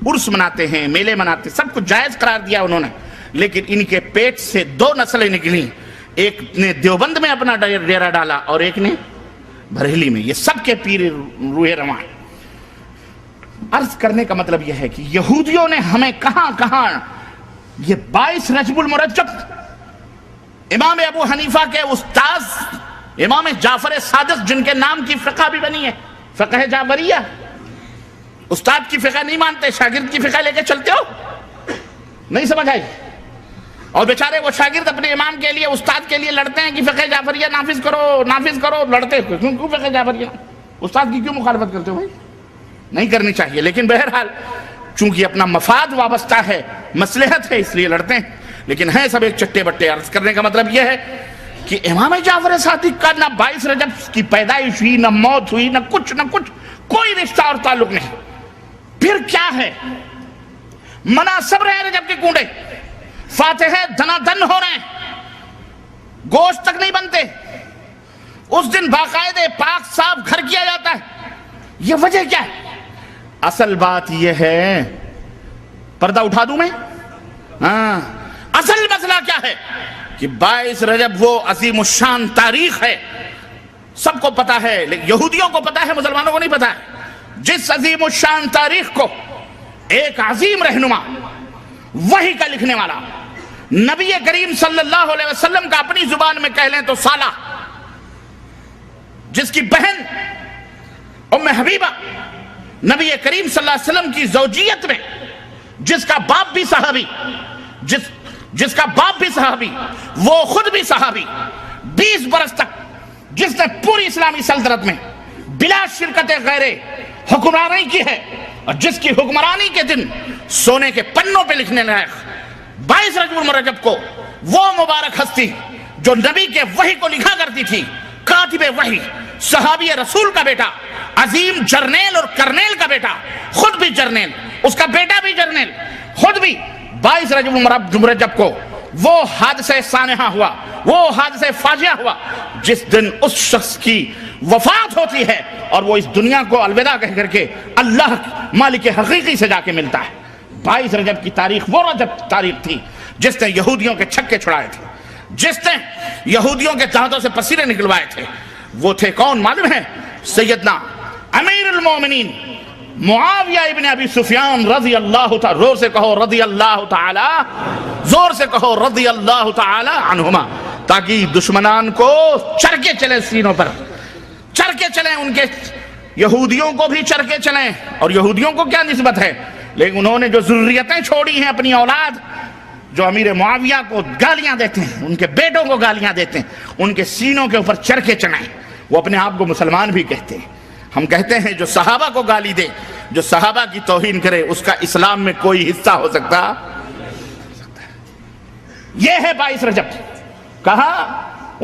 عرس مناتے ہیں، میلے مناتے، سب کچھ جائز قرار دیا انہوں نے، لیکن ان کے پیٹ سے 2 نسلیں نکلیں، ایک نے دیوبند میں اپنا ڈیرا ڈالا اور ایک نے بریلی میں. یہ سب کے پیر روح رواں. عرض کرنے کا مطلب یہ ہے کہ یہودیوں نے ہمیں کہاں کہاں یہ 22 رجب المرجب امام ابو حنیفہ کے استاذ امام جعفر صادق جن کے نام کی فقہ بھی بنی ہے، فقہ جعفریہ. استاد کی فقہ نہیں مانتے، شاگرد کی فقہ لے کے چلتے ہو، نہیں سمجھ آئی؟ اور بیچارے وہ شاگرد اپنے امام کے لیے، استاد کے لیے لڑتے ہیں کہ فقہ جعفریہ نافذ کرو. لڑتے کیوں فقہ جعفریہ؟ استاد کی کیوں مخالفت کرتے ہو بھائی؟ نہیں کرنی چاہیے، لیکن بہرحال چونکہ اپنا مفاد وابستہ ہے، مصلحت ہے، اس لیے لڑتے ہیں. لیکن ہیں سب ایک چٹے بٹے. عرض کرنے کا مطلب یہ ہے کہ امام جعفر صادق کا نہ 22 رجب کی پیدائش ہوئی، نہ موت ہوئی، نہ کچھ کوئی رشتہ اور تعلق نہیں. پھر کیا ہے؟ مناسب رہے رجب کے کنڈے، فاتحے دنا دن ہو رہے ہیں، گوشت تک نہیں بنتے. اس دن باقاعدہ پاک صاف گھر کیا جاتا ہے. یہ وجہ کیا ہے؟ اصل بات یہ ہے، پردہ اٹھا دوں میں؟ اصل مسئلہ کیا ہے کہ 22 رجب وہ عظیم الشان تاریخ ہے، سب کو پتا ہے، لیکن یہودیوں کو پتا ہے، مسلمانوں کو نہیں پتا ہے. جس عظیم الشان تاریخ کو ایک عظیم رہنما، وحی کا لکھنے والا، نبی کریم صلی اللہ علیہ وسلم کا اپنی زبان میں کہہ لیں تو سالہ، جس کی بہن ام حبیبہ نبی کریم صلی اللہ علیہ وسلم کی زوجیت میں، جس کا باپ بھی صحابی، جس کا باپ بھی صحابی، وہ خود بھی صحابی، 20 برس تک جس نے پوری اسلامی سلطنت میں بلا شرکت غیرے حکمرانی کی ہے، اور جس کی حکمرانی کے دن سونے کے پنوں پہ لکھنے لائق 22 رجب المرجب کو وہ مبارک ہستی جو نبی کے وحی کو لکھا کرتی تھی، کاتب وحی، صحابی رسول کا بیٹا، عظیم جرنیل اور کرنیل کا بیٹا، خود بھی جرنیل، اس کا بیٹا بھی جرنیل، خود بھی 22 رجب المرجب کو وہ حادثہ سانحہ ہوا، وہ حادثہ فاجعہ ہوا، جس دن اس شخص کی وفات ہوتی ہے اور وہ اس دنیا کو الوداع کہہ کر کے اللہ مالک حقیقی سے جا کے ملتا ہے. 22 رجب کی تاریخ وہ رجب تاریخ تھی جس نے یہودیوں کے چھکے چھڑائے تھے، جس نے یہودیوں کے دانتوں سے پسینے نکلوائے تھے. وہ تھے کون معلوم ہے؟ سیدنا امیر المومنین معاویہ ابن ابی سفیان رضی اللہ تعالی، زور سے کہو رضی اللہ تعالی، زور سے کہو رضی اللہ تعالی عنہما، تاکہ دشمنان کو چرکے چلیں، سینوں پر چرکے چلیں، ان کے یہودیوں کو بھی چرکے چلیں. اور یہودیوں کو کیا نسبت ہے؟ لیکن انہوں نے جو ضروریتیں چھوڑی ہیں اپنی اولاد، جو امیر معاویہ کو گالیاں دیتے ہیں، ان کے بیٹوں کو گالیاں دیتے ہیں، ان کے سینوں کے اوپر چرکے چلائیں. وہ اپنے آپ کو مسلمان بھی کہتے ہیں. ہم کہتے ہیں جو صحابہ کو گالی دے، جو صحابہ کی توہین کرے، اس کا اسلام میں کوئی حصہ ہو سکتا. یہ ہے 22 رجب. کہا،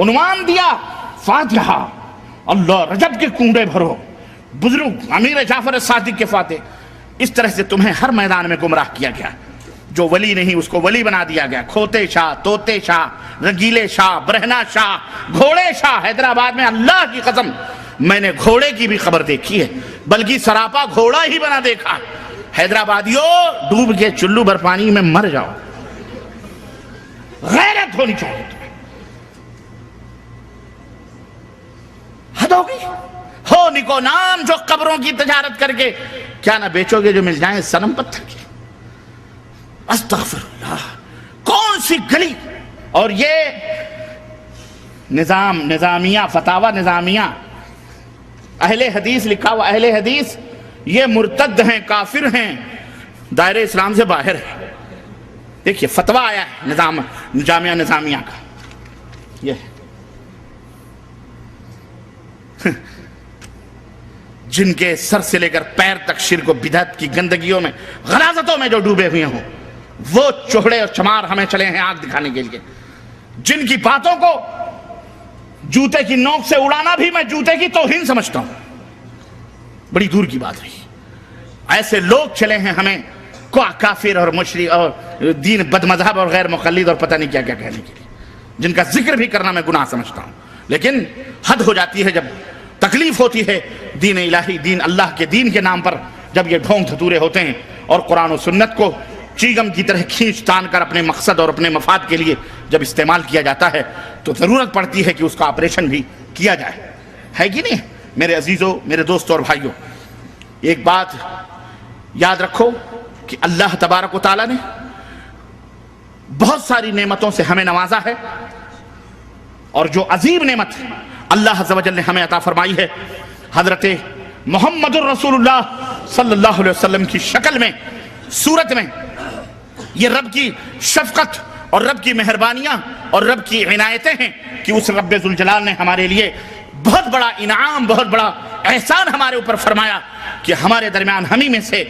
عنوان دیا فاتحہ، اللہ رجب کے کنڈے بھرو. بزرگ امیر جعفر صادق کے فاتح. اس طرح سے تمہیں ہر میدان میں گمراہ کیا گیا. جو ولی نہیں اس کو ولی بنا دیا گیا. کھوتے شاہ، توتے شاہ، رنگیلے شاہ، برہنہ شاہ، گھوڑے شاہ. حیدرآباد میں اللہ کی قسم میں نے گھوڑے کی بھی خبر دیکھی ہے، بلکہ سراپا گھوڑا ہی بنا دیکھا. حیدرآبادیوں، ڈوب کے چلو بھر پانی میں مر جاؤ. غیرت ہونی چاہیے تمہیں. حد ہوگی. ہو نکو نام جو قبروں کی تجارت کر کے کیا نہ بیچو گے جو مل جائیں صنم پتھر کے. استغفر اللہ. کون سی گلی. اور یہ نظامیہ فتاوی نظامیہ اہل حدیث لکھا ہوا، اہل حدیث یہ مرتد ہیں، کافر ہیں، دائرہ اسلام سے باہر ہے. دیکھیے فتویٰ آیا ہے جامعہ نظامیہ کا. یہ جن کے سر سے لے کر پیر تک شرک و بدعت کی گندگیوں میں غلاظتوں میں جو ڈوبے ہوئے ہوں، وہ چوہڑے اور چمار ہمیں چلے ہیں آنکھ دکھانے کے لیے. جن کی باتوں کو جوتے کی نوک سے اڑانا بھی میں جوتے کی توہین سمجھتا ہوں، بڑی دور کی بات رہی. ایسے لوگ چلے ہیں ہمیں کافر اور مشرک اور دین بد مذہب اور غیر مقلد اور پتہ نہیں کیا کیا کہنے کے لیے، جن کا ذکر بھی کرنا میں گناہ سمجھتا ہوں. لیکن حد ہو جاتی ہے جب تکلیف ہوتی ہے دین الہی، دین اللہ کے دین کے نام پر جب یہ ڈھونگ دھتورے ہوتے ہیں اور قرآن و سنت کو چیگم کی طرح کھینچ تان کر اپنے مقصد اور اپنے مفاد کے لیے جب استعمال کیا جاتا ہے تو ضرورت پڑتی ہے کہ اس کا آپریشن بھی کیا جائے. ہے کہ نہیں میرے عزیزوں، میرے دوستوں اور بھائیوں؟ ایک بات یاد رکھو کہ اللہ تبارک و تعالیٰ نے بہت ساری نعمتوں سے ہمیں نوازا ہے، اور جو عظیم نعمت اللہ عز و جل نے ہمیں عطا فرمائی ہے، حضرت محمد الرسول اللہ صلی اللہ علیہ وسلم کی شکل میں، صورت میں، یہ رب کی شفقت اور رب کی مہربانیاں اور رب کی عنایتیں ہیں کہ اس رب ذوالجلال نے ہمارے لیے بہت بڑا انعام، بہت بڑا احسان ہمارے اوپر فرمایا کہ ہمارے درمیان ہمیں میں سے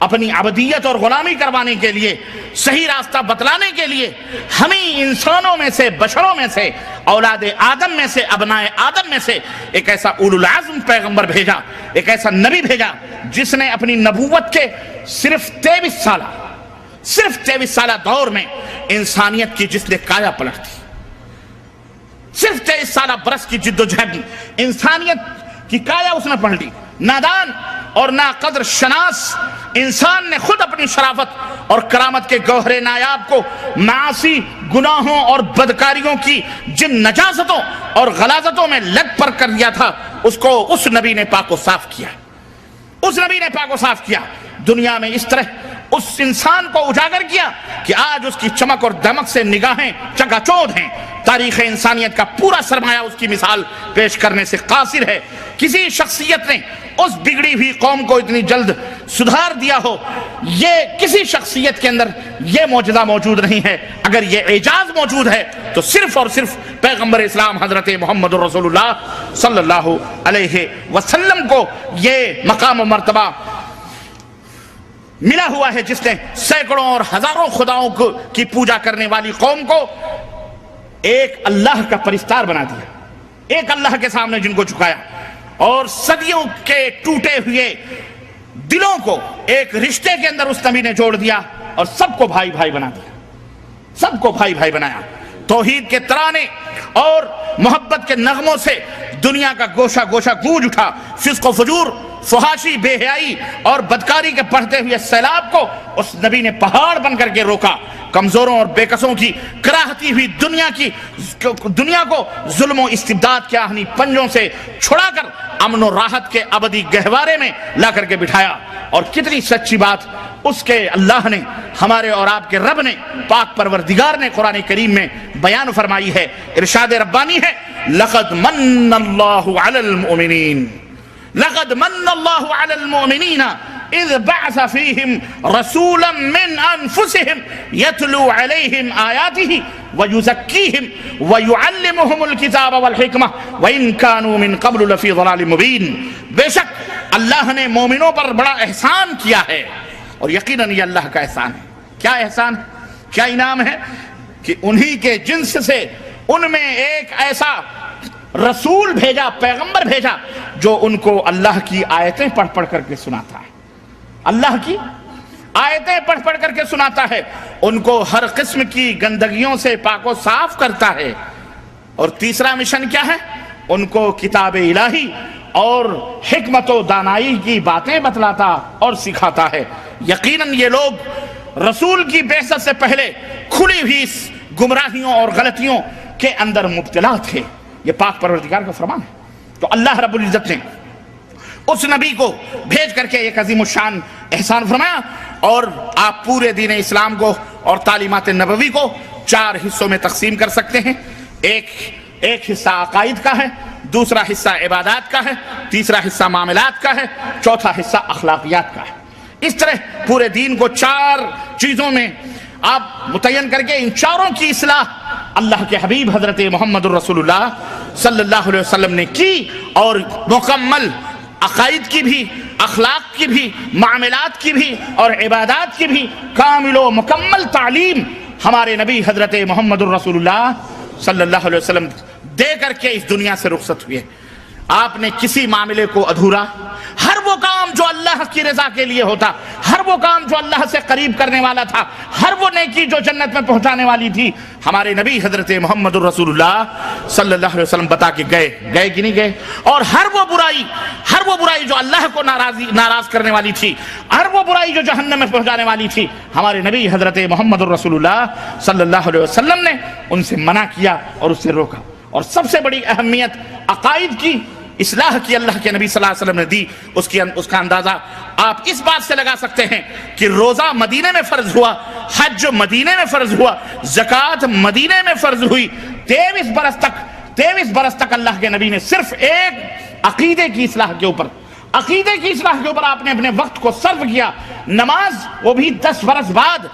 اپنی عبدیت اور غلامی کروانے کے لیے، صحیح راستہ بتلانے کے لیے ہمیں انسانوں میں سے، بشروں میں سے، اولاد آدم میں سے، ابنائے آدم میں سے ایک ایسا اولو العزم پیغمبر بھیجا، ایک ایسا نبی بھیجا جس نے اپنی نبوت کے صرف 23 سالہ دور میں انسانیت کی جس نے کایا پلٹ دی، صرف 23 سالہ برس کی جد و جہد انسانیت کی کایا اس نے پلٹ دی. نادان اور ناقدر شناس انسان نے خود اپنی شرافت اور کرامت کے گوہر نایاب کو معاصی، گناہوں اور بدکاریوں کی جن نجاستوں اور غلاظتوں میں لگ پر کر دیا تھا، اس کو اس نبی نے پاک و صاف کیا. اس نبی نے پاک و صاف کیا، دنیا میں اس طرح اس انسان کو اجاگر کیا کہ آج اس کی چمک اور دمک سے نگاہیں چکا چوندھ ہیں. تاریخ انسانیت کا پورا سرمایہ اس کی مثال پیش کرنے سے قاصر ہے. کسی شخصیت نے اس بگڑی ہوئی قوم کو اتنی جلد سدھار دیا ہو، یہ کسی شخصیت کے اندر یہ معجزہ موجود نہیں ہے. اگر یہ اعجاز موجود ہے تو صرف اور صرف پیغمبر اسلام حضرت محمد رسول اللہ صلی اللہ علیہ وسلم کو یہ مقام و مرتبہ ملا ہوا ہے، جس نے سینکڑوں اور ہزاروں خداؤں کی پوجا کرنے والی قوم کو ایک اللہ کا پرستار بنا دیا، ایک اللہ کے سامنے جن کو جھکایا، اور صدیوں کے ٹوٹے ہوئے دلوں کو ایک رشتے کے اندر اس نبی نے جوڑ دیا اور سب کو بھائی بھائی بنا دیا، سب کو بھائی بھائی بنایا. توحید کے ترانے اور محبت کے نغموں سے دنیا کا گوشہ گوشہ گونج اٹھا. فسق و فجور، فحاشی، بے حیائی اور بدکاری کے بڑھتے ہوئے سیلاب کو اس نبی نے پہاڑ بن کر کے روکا. کمزوروں اور بے کسوں کی کراہتی ہوئی دنیا کو ظلم و استبداد کے آہنی پنجوں سے چھڑا کر امن و راحت کے ابدی گہوارے میں لا کر کے بٹھایا. اور کتنی سچی بات اس کے اللہ نے، ہمارے اور آپ کے رب نے، پاک پروردگار نے قرآن کریم میں بیان فرمائی ہے. ارشاد ربانی ہے، لقد من اللہ علی المؤمنین، لقد من اللہ علی المؤمنین اذ بعث فیہم رسولا من انفسہم یتلو علیہم آیاتہ ویزکیہم ویعلمہم الکتاب والحکمہ وان کانوا من قبل لفی ضلال مبین. بے شک اللہ نے مومنوں پر بڑا احسان کیا ہے، اور یقیناً یہ اللہ کا احسان ہے. کیا احسان، کیا انعام ہے کہ انہی کے جنس سے ان میں ایک ایسا رسول بھیجا، پیغمبر بھیجا جو ان کو اللہ کی آیتیں پڑھ پڑھ کر کے سناتا ہے، اللہ کی آیتیں پڑھ پڑھ کر کے سناتا ہے، ان کو ہر قسم کی گندگیوں سے پاک و صاف کرتا ہے. اور تیسرا مشن کیا ہے؟ ان کو کتاب الہی اور حکمت و دانائی کی باتیں بتلاتا اور سکھاتا ہے. یقیناً یہ لوگ رسول کی بعثت سے پہلے کھلی ہوئی گمراہیوں اور غلطیوں کے اندر مبتلا تھے. یہ پاک پروردگار کا فرمان ہے. تو اللہ رب العزت نے اس نبی کو بھیج کر کے ایک عظیم الشان احسان فرمایا، اور آپ پورے دین اسلام کو اور تعلیمات نبوی کو 4 حصوں میں تقسیم کر سکتے ہیں۔ ایک حصہ عقائد کا ہے، دوسرا حصہ عبادات کا ہے، تیسرا حصہ معاملات کا ہے، چوتھا حصہ اخلاقیات کا ہے۔ اس طرح پورے دین کو 4 چیزوں میں آپ متعین کر کے ان چاروں کی اصلاح اللہ کے حبیب حضرت محمد الرسول اللہ صلی اللہ علیہ وسلم نے کی، اور مکمل عقائد کی بھی، اخلاق کی بھی، معاملات کی بھی اور عبادات کی بھی کامل و مکمل تعلیم ہمارے نبی حضرت محمد الرسول اللہ صلی اللہ علیہ وسلم دے کر کے اس دنیا سے رخصت ہوئے۔ آپ نے کسی معاملے کو ادھورا، ہر وہ کام جو اللہ کی رضا کے لیے ہوتا، ہر وہ کام جو اللہ سے قریب کرنے والا تھا، ہر وہ نیکی جو جنت میں پہنچانے والی تھی، ہمارے نبی حضرت محمد الرسول اللہ صلی اللہ علیہ وسلم بتا کے گئے کہ نہیں گئے؟ اور ہر وہ برائی جو اللہ کو ناراض کرنے والی تھی، ہر وہ برائی جو جہنم میں پہنچانے والی تھی، ہمارے نبی حضرت محمد الرسول اللہ صلی اللہ علیہ وسلم نے ان سے منع کیا اور اس سے روکا۔ اور سب سے بڑی اہمیت عقائد کی اصلاح کی اللہ کے نبی صلی اللہ علیہ وسلم نے دی۔ اس کا اندازہ آپ اس بات سے لگا سکتے ہیں کہ روزہ مدینے میں فرض ہوا، حج مدینے میں فرض ہوا، زکوٰۃ مدینے میں فرض ہوئی۔ 23 برس تک اللہ کے نبی نے صرف ایک عقیدے کی اصلاح کے اوپر آپ نے اپنے وقت کو صرف کیا۔ نماز وہ بھی 10 برس بعد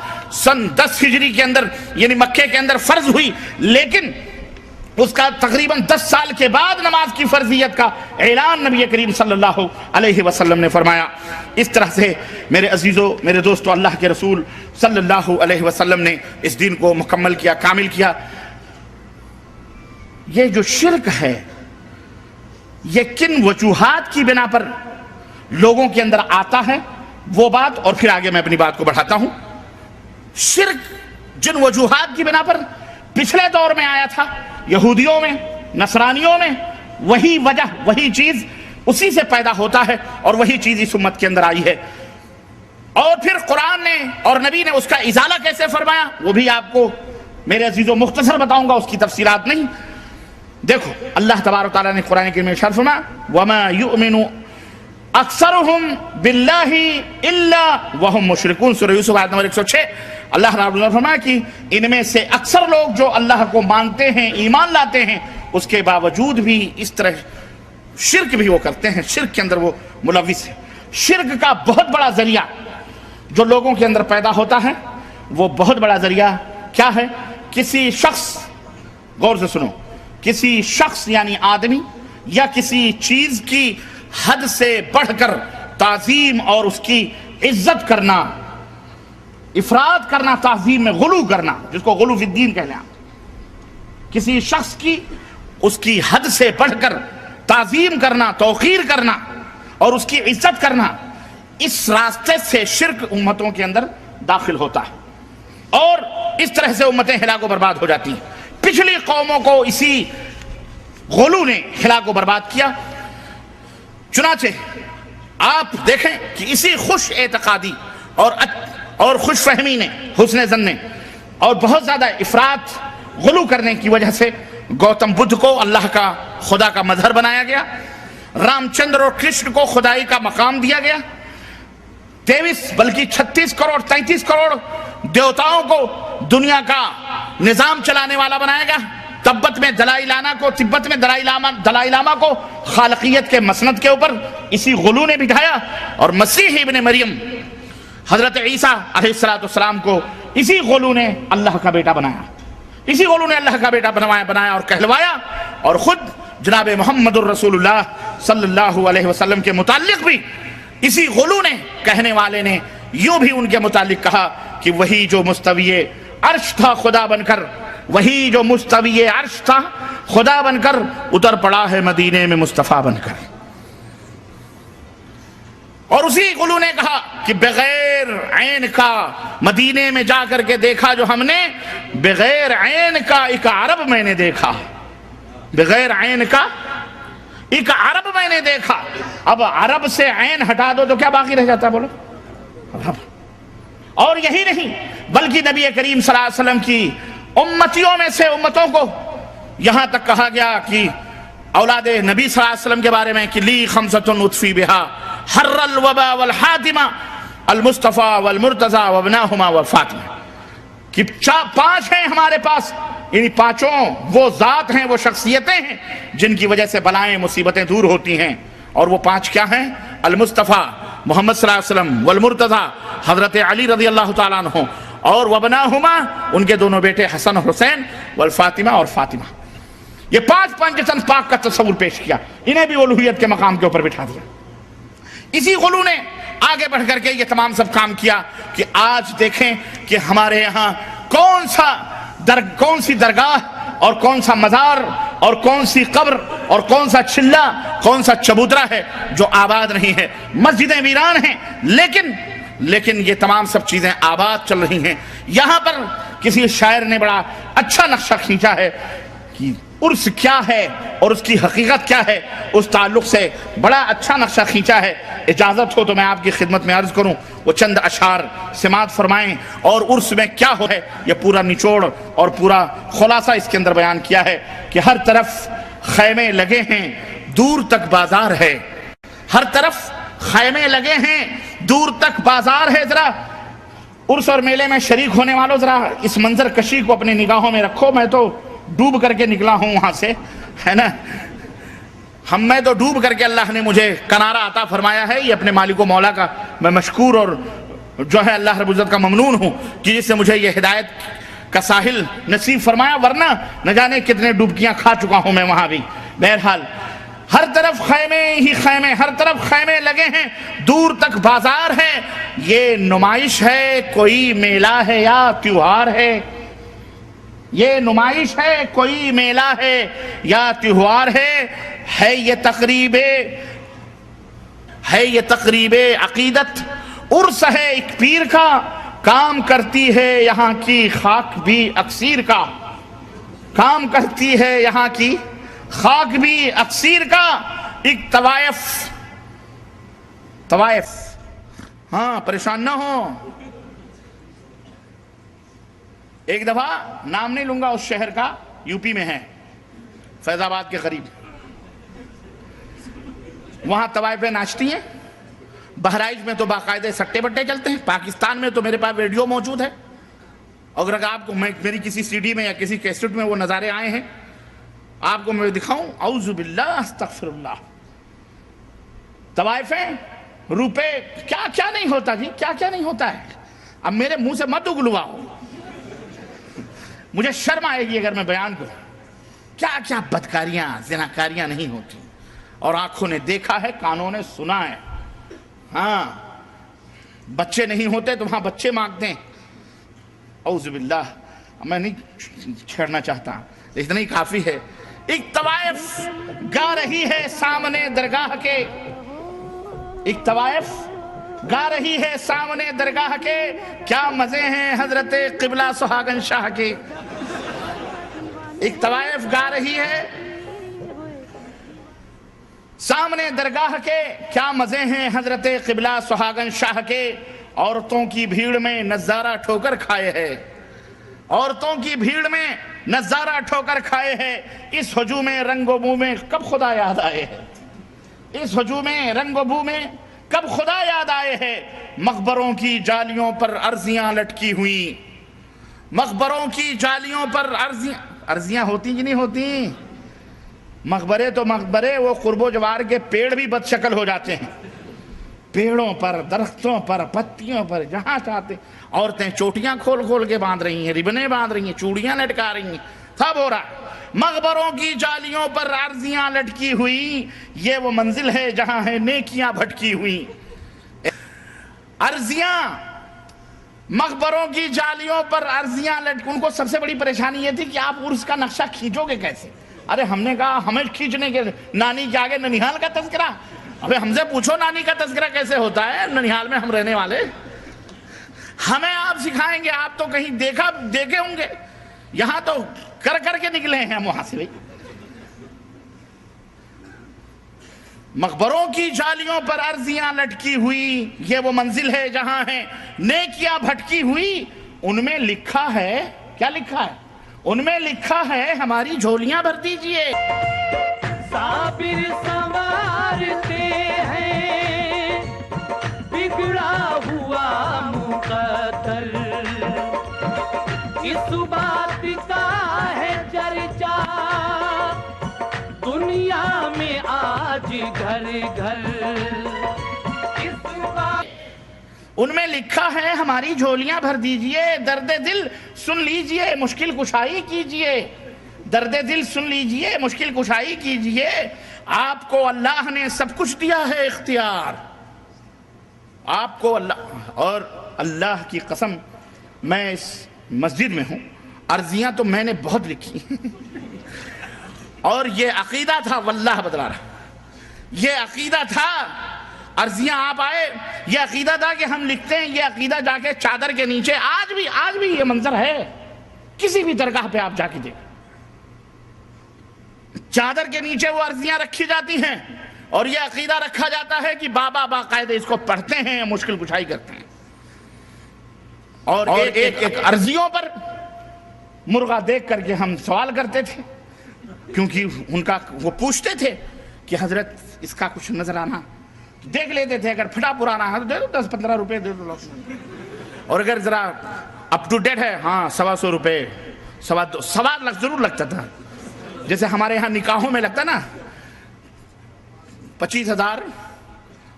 سن 10 ہجری کے اندر یعنی مکے کے اندر فرض ہوئی، لیکن اس کا تقریباً 10 سال کے بعد نماز کی فرضیت کا اعلان نبی کریم صلی اللہ علیہ وسلم نے فرمایا۔ اس طرح سے میرے عزیزو، میرے دوستو، اللہ کے رسول صلی اللہ علیہ وسلم نے اس دین کو مکمل کیا، کامل کیا۔ یہ جو شرک ہے، یہ کن وجوہات کی بنا پر لوگوں کے اندر آتا ہے وہ بات، اور پھر آگے میں اپنی بات کو بڑھاتا ہوں۔ شرک جن وجوہات کی بنا پر پچھلے دور میں آیا تھا، یہودیوں میں، نصرانیوں میں، وہی وجہ، وہی چیز اسی سے پیدا ہوتا ہے، اور وہی چیز اس امت کے اندر آئی ہے۔ اور پھر قرآن نے اور نبی نے اس کا ازالہ کیسے فرمایا، وہ بھی آپ کو میرے عزیزوں مختصر بتاؤں گا، اس کی تفصیلات نہیں۔ دیکھو، اللہ تبارک و تعالیٰ نے قرآن کریم میں ارشاد فرمایا، وَمَا يُؤْمِنُ أَكْثَرُهُمْ بِاللَّهِ إِلَّا وَهُمْ مُشْرِكُونَ، سورہ یوسف آیت نمبر 106۔ اللہ رب العزت نے فرمایا کہ ان میں سے اکثر لوگ جو اللہ کو مانتے ہیں، ایمان لاتے ہیں، اس کے باوجود بھی اس طرح شرک بھی وہ کرتے ہیں، شرک کے اندر وہ ملوث ہے۔ شرک کا بہت بڑا ذریعہ جو لوگوں کے اندر پیدا ہوتا ہے، وہ بہت بڑا ذریعہ کیا ہے؟ کسی شخص، غور سے سنو، کسی شخص یعنی آدمی یا کسی چیز کی حد سے بڑھ کر تعظیم اور اس کی عزت کرنا، افراد کرنا، تعظیم میں غلو کرنا، جس کو غلو فی الدین کہتے ہیں۔ کسی شخص کی اس کی حد سے بڑھ کر تعظیم کرنا، توقیر کرنا اور اس کی عزت کرنا، اس راستے سے شرک امتوں کے اندر داخل ہوتا ہے، اور اس طرح سے امتیں ہلاک و برباد ہو جاتی ہیں۔ پچھلی قوموں کو اسی غلو نے ہلاک و برباد کیا۔ چنانچہ آپ دیکھیں کہ اسی خوش اعتقادی اور خوش فہمی نے، حسن ظن نے، اور بہت زیادہ افراط غلو کرنے کی وجہ سے گوتم بدھ کو اللہ کا، خدا کا مظہر بنایا گیا، رام چندر اور کرشن کو خدائی کا مقام دیا گیا، 23 بلکہ 36 کروڑ 33 کروڑ دیوتاؤں کو دنیا کا نظام چلانے والا بنایا گیا۔ تبت میں دلائی لاما کو خالقیت کے مسند کے اوپر اسی غلو نے بٹھایا، اور مسیح ابن مریم حضرت عیسیٰ علیہ السلام کو اسی غلو نے اللہ کا بیٹا بنایا، اسی غلو نے اللہ کا بیٹا بنایا اور کہلوایا۔ اور خود جناب محمد الرسول اللہ صلی اللہ علیہ وسلم کے متعلق بھی اسی غلو نے، کہنے والے نے یوں بھی ان کے متعلق کہا کہ وہی جو مستوی عرش تھا خدا بن کر، وہی جو مستوی عرش تھا خدا بن کر اتر پڑا ہے مدینے میں مصطفیٰ بن کر۔ اور اسی غلو نے کہا کہ بغیر عین کا مدینے میں جا کر کے دیکھا جو ہم نے، بغیر عین کا ایک عرب میں نے دیکھا، بغیر عین کا ایک عرب میں نے دیکھا۔ اب عرب سے عین ہٹا دو تو کیا باقی رہ جاتا ہے؟ بولو عرب۔ اور یہی نہیں بلکہ نبی کریم صلی اللہ علیہ وسلم کی امتیوں میں سے امتوں کو یہاں تک کہا گیا کہ اولاد نبی صلی اللہ علیہ وسلم کے بارے میں کہ لی خمسۃ اطفی بہا حر الوبا والحاتمہ المصطفیٰ والمرتضیٰ وابناہما والفاطمہ، کہ پانچ ہیں ہمارے پاس، ان پانچوں وہ ذات ہیں، وہ شخصیتیں ہیں جن کی وجہ سے بلائیں مصیبتیں دور ہوتی ہیں. اور وہ پانچ کیا ہیں؟ المصطفیٰ محمد صلی اللہ علیہ وسلم، والمرتضیٰ حضرت علی رضی اللہ تعالیٰ عنہ، اور وابناہما ان کے دونوں بیٹے حسن اور حسین، والفاطمہ اور فاطمہ. یہ پانچ جن پاک کا تصور پیش کیا، انہیں بھی الوہیت کے مقام کے اوپر بٹھا دیا. اسی غلو نے آگے بڑھ کر کے یہ تمام سب کام کیا کہ آج دیکھیں کہ ہمارے یہاں کون سی درگاہ اور کون سا مزار اور کون سی قبر اور کون سا چلہ، کون سا چبوترا ہے جو آباد نہیں ہے. مسجدیں ویران ہیں، لیکن یہ تمام سب چیزیں آباد چل رہی ہیں. یہاں پر کسی شاعر نے بڑا اچھا نقشہ کھینچا ہے کہ عرس کیا ہے اور اس کی حقیقت کیا ہے، اس تعلق سے بڑا اچھا نقشہ کھینچا ہے. اجازت ہو تو میں آپ کی خدمت میں عرض کروں، وہ چند اشعار سماعت فرمائیں. اور عرس میں کیا ہو ہے یہ پورا نچوڑ اور پورا خلاصہ اس کے اندر بیان کیا ہے کہ ہر طرف خیمے لگے ہیں، دور تک بازار ہے. ہر طرف خیمے لگے ہیں، دور تک بازار ہے. ذرا عرس اور میلے میں شریک ہونے والوں ذرا اس منظر کشی کو اپنی نگاہوں میں رکھو. میں تو ڈوب کر کے نکلا ہوں وہاں سے، ہے نا. میں تو ڈوب کر کے اللہ نے مجھے کنارہ عطا فرمایا ہے. یہ اپنے مالک و مولا کا میں مشکور اور جو ہے اللہ رب العزت کا ممنون ہوں کہ جس سے مجھے یہ ہدایت کا ساحل نصیب فرمایا، ورنہ نہ جانے کتنے ڈوبکیاں کھا چکا ہوں میں وہاں بھی. بہرحال ہر طرف خیمے ہی خیمے، ہر طرف خیمے لگے ہیں، دور تک بازار ہے. یہ نمائش ہے، کوئی میلہ ہے یا تیوہار ہے؟ یہ نمائش ہے، کوئی میلہ ہے یا تیوہار ہے یہ تقریب عقیدت. عرس ہے ایک پیر کا، کام کرتی ہے یہاں کی خاک بھی اکسیر کا. کام کرتی ہے یہاں کی خاک بھی اکسیر کا. ایک طوائف ہاں پریشان نہ ہو. ایک دفعہ نام نہیں لوں گا اس شہر کا، یو پی میں ہے، فیض آباد کے قریب. وہاں طوائفیں ناچتی ہیں. بہرائچ میں تو باقاعدے سٹے بٹے چلتے ہیں. پاکستان میں تو میرے پاس ویڈیو موجود ہے، اگر آپ کو میری کسی سی ڈی میں یا کسی کیسٹ میں وہ نظارے آئے ہیں آپ کو میں دکھاؤں. اعوذ باللہ استغفر اللہ. طوائفیں، روپے، کیا کیا نہیں ہوتا جی، کیا کیا نہیں ہوتا ہے. اب میرے منہ سے مت اگلواؤ، مجھے شرم آئے گی اگر میں بیان کروں. کیا کیا بدکاریاں، زناکاریاں نہیں ہوتی. اور آنکھوں نے دیکھا ہے، کانوں نے سنا ہے. ہاں بچے نہیں ہوتے تو وہاں بچے مانگتے ہیں. اعوذ باللہ، میں نہیں چھیڑنا چاہتا، اتنا ہی کافی ہے. ایک طوائف گا رہی ہے سامنے درگاہ کے، ایک طوائف گا رہی ہے سامنے درگاہ کے، کیا مزے ہیں حضرت قبلہ سہاگن شاہ کے. ایک طوائف گا رہی ہے سامنے درگاہ کے، کیا مزے ہیں حضرت قبلہ سہاگن شاہ کے. عورتوں کی بھیڑ میں نظارہ ٹھوکر کھائے ہے، عورتوں کی بھیڑ میں نظارہ ٹھوکر کھائے ہے. اس ہجوم رنگ و بو میں کب خدا یاد آئے ہے، اس ہجوم رنگ و بو میں کب خدا یاد آئے ہے. مقبروں کی جالیوں پر عرضیاں لٹکی ہوئی، مقبروں کی جالیوں پر عرضیاں ہوتی کہ نہیں ہوتی. مقبرے تو مقبرے، وہ قرب و جوار کے پیڑ بھی بد شکل ہو جاتے ہیں. پیڑوں پر، درختوں پر، پتیوں پر، جہاں چاہتے. عورتیں چوٹیاں کھول کھول کے باندھ رہی ہیں، ربنیں باندھ رہی ہیں، چوڑیاں لٹکا رہی ہیں، سب ہو رہا. مقبروں کی جالیوں پر عرضیاں لٹکی ہوئی، یہ وہ منزل ہے جہاں ہے نیکیاں بھٹکی ہوئی. عرضیاں، مقبروں کی جالیوں پر عرضیاں ان کو سب سے بڑی پریشانی یہ تھی کہ آپ عرس کا نقشہ کھینچو گے کیسے. ارے ہم نے کہا ہمیں کھینچنے کے، نانی کے آگے ننیحال کا تذکرہ. ابھی ہم سے پوچھو نانی کا تذکرہ کیسے ہوتا ہے، ننیحال میں ہم رہنے والے. ہمیں آپ سکھائیں گے، آپ تو کہیں دیکھے ہوں گے، یہاں تو کر کے نکلے ہیں ہم وہاں سے. بھائی مقبروں کی جالیوں پر عرضیاں لٹکی ہوئی، یہ وہ منزل ہے جہاں ہے نیکیاں بھٹکی ہوئی. ان میں لکھا ہے، کیا لکھا ہے؟ ان میں لکھا ہے ہماری جھولیاں بھر دیجئے. صابر سنوارتے ہیں بگڑا ہوا مقدر، آج گھر گھر اس بات ان میں لکھا ہے ہماری جھولیاں بھر دیجئے، درد دل سن لیجئے، مشکل کشائی کیجئے، درد دل سن لیجئے، مشکل کشائی کیجئے، آپ کو اللہ نے سب کچھ دیا ہے اختیار، آپ کو اللہ، اور اللہ کی قسم میں اس مسجد میں ہوں، عرضیاں تو میں نے بہت لکھی اور یہ عقیدہ تھا، واللہ بتلا رہا، یہ عقیدہ تھا، عرضیاں آپ آئے، یہ عقیدہ تھا کہ ہم لکھتے ہیں، یہ عقیدہ جا کے چادر کے نیچے، آج بھی یہ منظر ہے، کسی بھی درگاہ پہ آپ جا کے دیکھیں، چادر کے نیچے وہ عرضیاں رکھی جاتی ہیں، اور یہ عقیدہ رکھا جاتا ہے کہ بابا باقاعدہ اس کو پڑھتے ہیں، مشکل کشائی کرتے ہیں، اور ایک عرضیوں پر مرغا دیکھ کر کے ہم سوال کرتے تھے، کیونکہ وہ پوچھتے تھے کہ حضرت اس کا کچھ نظر آنا، دیکھ لیتے تھے، اگر پھٹا پرانا ہے تو دے دو 10-15 روپے دے دو، اور اگر ذرا اپ ٹو ڈیٹ ہے، ہاں 125 روپے، 2.25 ضرور لگتا تھا، جیسے ہمارے ہاں نکاحوں میں لگتا نا 25,000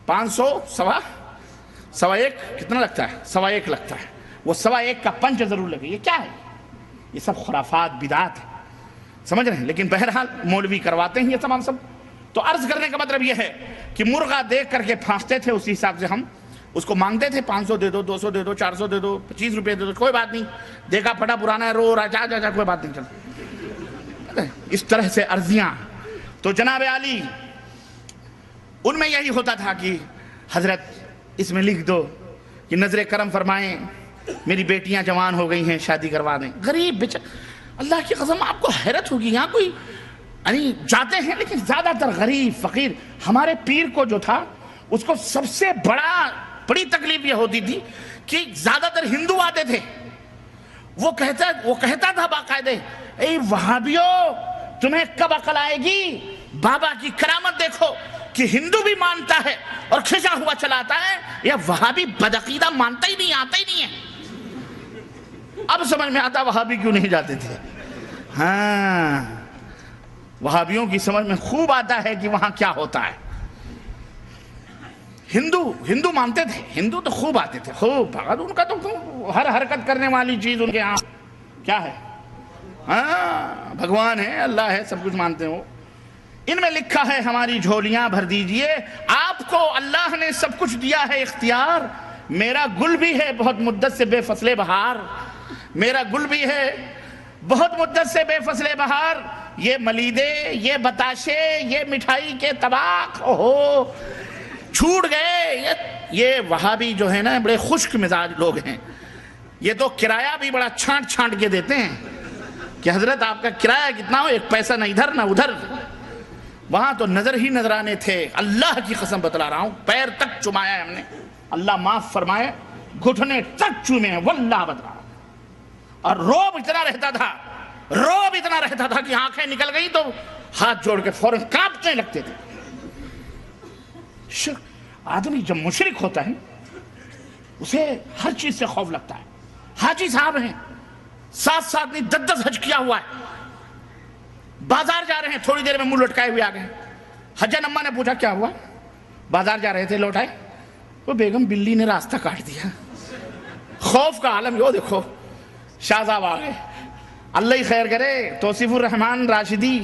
500 1.25 کتنا لگتا ہے، 1.25 لگتا ہے، وہ 1.25 کا پنچ ضرور لگے، یہ کیا ہے، یہ سب خرافات بدعات ہے، سمجھ رہے ہیں، لیکن بہرحال مولوی کرواتے ہیں یہ تمام سب، تو عرض کرنے کا مطلب یہ ہے کہ مرغا دیکھ کر کے پھانستے تھے، اسی حساب سے ہم اس کو مانگتے تھے، 500 دے دو، 200 دے دو، 400 دے دو، 25 روپے دے دو، کوئی بات نہیں، دیکھا پھٹا پرانا ہے، رو رہا، جا کوئی بات نہیں، چل اس طرح سے عرضیاں، تو جناب عالی ان میں یہی ہوتا تھا کہ حضرت اس میں لکھ دو کہ نظر کرم فرمائیں، میری بیٹیاں جوان ہو گئی ہیں، شادی کروا دیں، غریب اللہ کی قسم آپ کو حیرت ہوگی، یہاں کوئی یعنی جاتے ہیں لیکن زیادہ تر غریب فقیر، ہمارے پیر کو جو تھا اس کو سب سے بڑی تکلیف یہ ہوتی تھی کہ زیادہ تر ہندو آتے تھے، وہ کہتا تھا باقاعدہ، اے وہابیو تمہیں کب عقل آئے گی، بابا کی کرامت دیکھو کہ ہندو بھی مانتا ہے اور کھچا ہوا چلاتا ہے، یا وہابی بدعقیدہ مانتا ہی نہیں، آتا ہی نہیں ہے، اب سمجھ میں آتا وہابی کیوں نہیں جاتے تھے، ہاں وہابیوں کی سمجھ میں خوب آتا ہے کہ وہاں کیا ہوتا ہے، ہندو مانتے تھے، ہندو تو خوب آتے تھے، خوب، ان کا تو ہر حرکت کرنے والی چیز ان کے ہاں کیا ہے، ہاں بھگوان ہے، اللہ ہے، سب کچھ مانتے ہو، ان میں لکھا ہے ہماری جھولیاں بھر دیجئے، آپ کو اللہ نے سب کچھ دیا ہے اختیار، میرا گل بھی ہے بہت مدت سے بے فصل بہار، میرا گل بھی ہے بہت مدت سے بے فصل بہار، یہ ملیدے، یہ بتاشے، یہ مٹھائی کے طباق، اوہو چھوٹ گئے، یہ وہابی جو ہے نا بڑے خشک مزاج لوگ ہیں، یہ تو کرایہ بھی بڑا چھانٹ کے دیتے ہیں کہ حضرت آپ کا کرایہ کتنا ہو، 1 پیسہ نہ ادھر نہ ادھر، وہاں تو نظر ہی نظرانے تھے، اللہ کی قسم بتلا رہا ہوں، پیر تک چمایا ہے ہم نے، اللہ معاف فرمائے، گھٹنے تک چومے ہیں، واللہ بتلا رہا ہوں، اور روب اتنا رہتا تھا کہ آنکھیں نکل گئی تو ہاتھ جوڑ کے فوراً کانپنے لگتے تھے، آدمی جب مشرک ہوتا ہے اسے ہر چیز سے خوف لگتا ہے، حاجی صاحب ہیں 7 نہیں 10 حج کیا ہوا ہے، بازار جا رہے ہیں، تھوڑی دیر میں منہ لٹکائے ہوئے آ گئے، حجن اماں نے پوچھا کیا ہوا، بازار جا رہے تھے لوٹائے، وہ بیگم بلی نے راستہ کاٹ دیا، خوف کا عالم، یہ دیکھو شاہ صاحب آ گئے، اللہ ہی خیر کرے، توصیف الرحمن راشدی،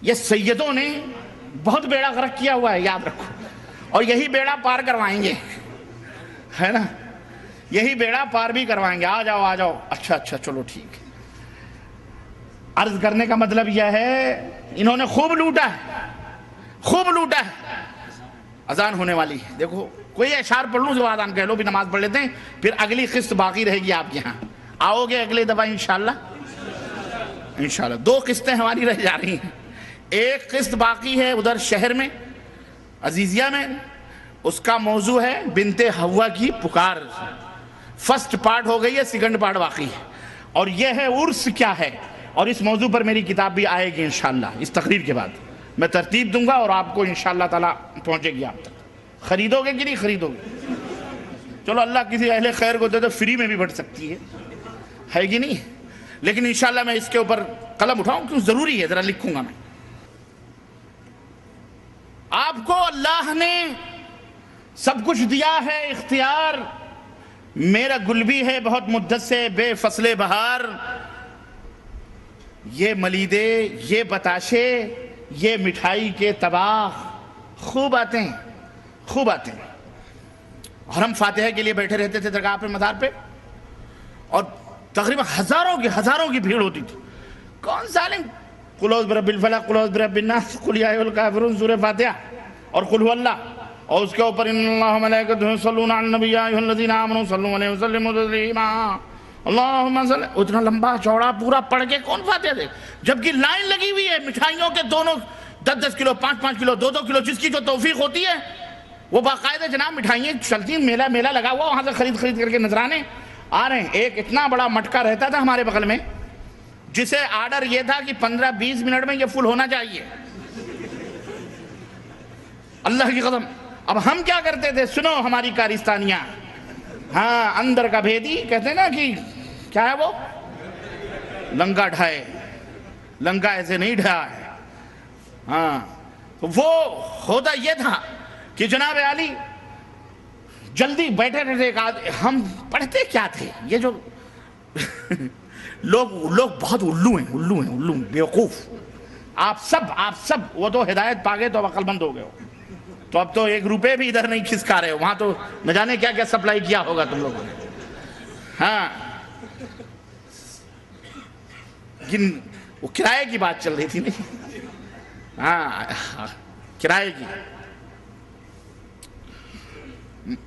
یہ سیدوں نے بہت بیڑا غرق کیا ہوا ہے، یاد رکھو، اور یہی بیڑا پار کروائیں گے، ہے نا، یہی بیڑا پار بھی کروائیں گے، آ جاؤ، اچھا چلو ٹھیک ہے، عرض کرنے کا مطلب یہ ہے انہوں نے خوب لوٹا ہے، اذان ہونے والی ہے، دیکھو کوئی اشعار پڑھ لوں جو اذان کہہ لو بھی نماز پڑھ لیتے ہیں، پھر اگلی قسط باقی رہے گی آپ کے ہاں، آؤ گے اگلے دفعہ انشاءاللہ 2 قسطیں ہماری رہ جا رہی ہیں، ایک قسط باقی ہے ادھر شہر میں عزیزیہ میں، اس کا موضوع ہے بنت حوا کی پکار، فرسٹ پارٹ ہو گئی ہے، سیکنڈ پارٹ باقی ہے، اور یہ ہے عرس کیا ہے، اور اس موضوع پر میری کتاب بھی آئے گی انشاءاللہ اس تقریر کے بعد، میں ترتیب دوں گا اور آپ کو انشاءاللہ تعالی پہنچے گی آپ تک، خریدو گے کہ نہیں خریدو گے، چلو اللہ کسی اہل خیر کو دے تو فری میں بھی بڑھ سکتی ہے کہ نہیں، لیکن انشاءاللہ میں اس کے اوپر قلم اٹھاؤں کیوں ضروری ہے، ذرا لکھوں گا میں، آپ کو اللہ نے سب کچھ دیا ہے اختیار، میرا گل بھی ہے بہت مدت سے بے فصل بہار، یہ ملیدے، یہ بتاشے، یہ مٹھائی کے طباخ خوب آتے ہیں، خوب آتے ہیں۔ اور ہم فاتحہ کے لیے بیٹھے رہتے تھے درگاہ پہ، مزار پہ، اور تقریباً ہزاروں کی بھیڑ ہوتی تھی۔ کون ظالم قل اعوذ برب الفلق، قل اعوذ برب الناس، قل یا ایھا الکافرون، سورہ فاتحہ اور قل هو اللہ، اور اس کے اوپر ان اللہ ملائکتہ یصلون علی النبی یا ایھا الذین آمنوا صلوا علیہ وسلموا تسلیما، اللہم صل، اتنا لمبا چوڑا پورا پڑھ کے کون فاتحہ دے؟ جبکہ لائن لگی ہوئی ہے مٹھائیوں کے دونوں، 10 کلو، 5 کلو، 2 کلو، جس کی جو توفیق ہوتی ہے وہ باقاعدہ جناب مٹھائیاں چلتی ہیں، میلہ لگا ہوا، وہاں سے خرید کر کے نذرانے آ رہے ہیں۔ ایک اتنا بڑا مٹکا رہتا تھا ہمارے بغل میں، جسے آرڈر یہ تھا کہ 15-20 منٹ میں یہ فل ہونا چاہیے، اللہ کی قسم۔ اب ہم کیا کرتے تھے؟ سنو ہماری کارستانیاں، ہاں، اندر کا بھیدی کہتے ہیں نا کہ کیا ہے وہ، لنگا ڈھائے، لنگا ایسے نہیں ڈھایا ہے، ہاں، وہ ہوتا یہ تھا کہ جناب عالی جلدی بیٹھے رہتے، ہم پڑھتے کیا تھے، یہ جو لوگ بہت الو ہیں، بیوقوف، آپ سب وہ تو ہدایت پا گئے تو عقل مند ہو گئے ہو، تو اب تو 1 روپے بھی ادھر نہیں کھسکا رہے ہو، وہاں تو نہ جانے کیا کیا سپلائی کیا ہوگا تم لوگوں نے، ہاں، لیکن وہ کرائے کی بات چل رہی تھی نہیں، ہاں، کرائے کی،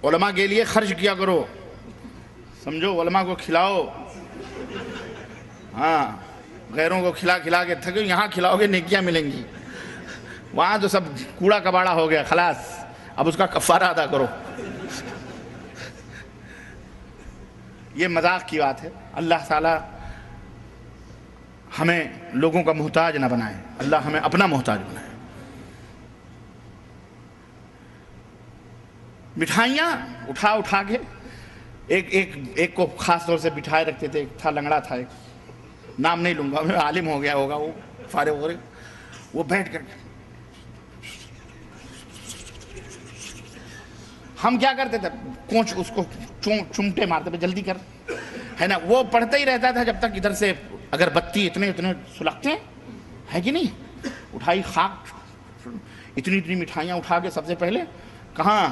علماء کے لیے خرچ کیا کرو، سمجھو، علماء کو کھلاؤ، ہاں، غیروں کو کھلا کے تھکو، یہاں کھلاؤ گے نیکیاں ملیں گی، وہاں تو سب کوڑا کباڑا ہو گیا، خلاص، اب اس کا کفارہ ادا کرو۔ یہ مذاق کی بات ہے، اللہ تعالیٰ ہمیں لوگوں کا محتاج نہ بنائے، اللہ ہمیں اپنا محتاج بنائے۔ مٹھائیاں اٹھا کے ایک کو خاص طور سے بٹھائے رکھتے تھے، ایک تھا لنگڑا تھا، ایک نام نہیں لوں گا، عالم ہو گیا ہوگا، وہ فارغ ہو رہے، وہ بیٹھ کر ہم کیا کرتے تھے، کونچ اس کو چمٹے مارتے تھے، جلدی کر، ہے نا، وہ پڑھتا ہی رہتا تھا جب تک ادھر سے اگر بتی اتنے سلگتے ہیں، ہے کہ نہیں، اٹھائی خاک، اتنی مٹھائیاں اٹھا کے سب سے پہلے کہاں،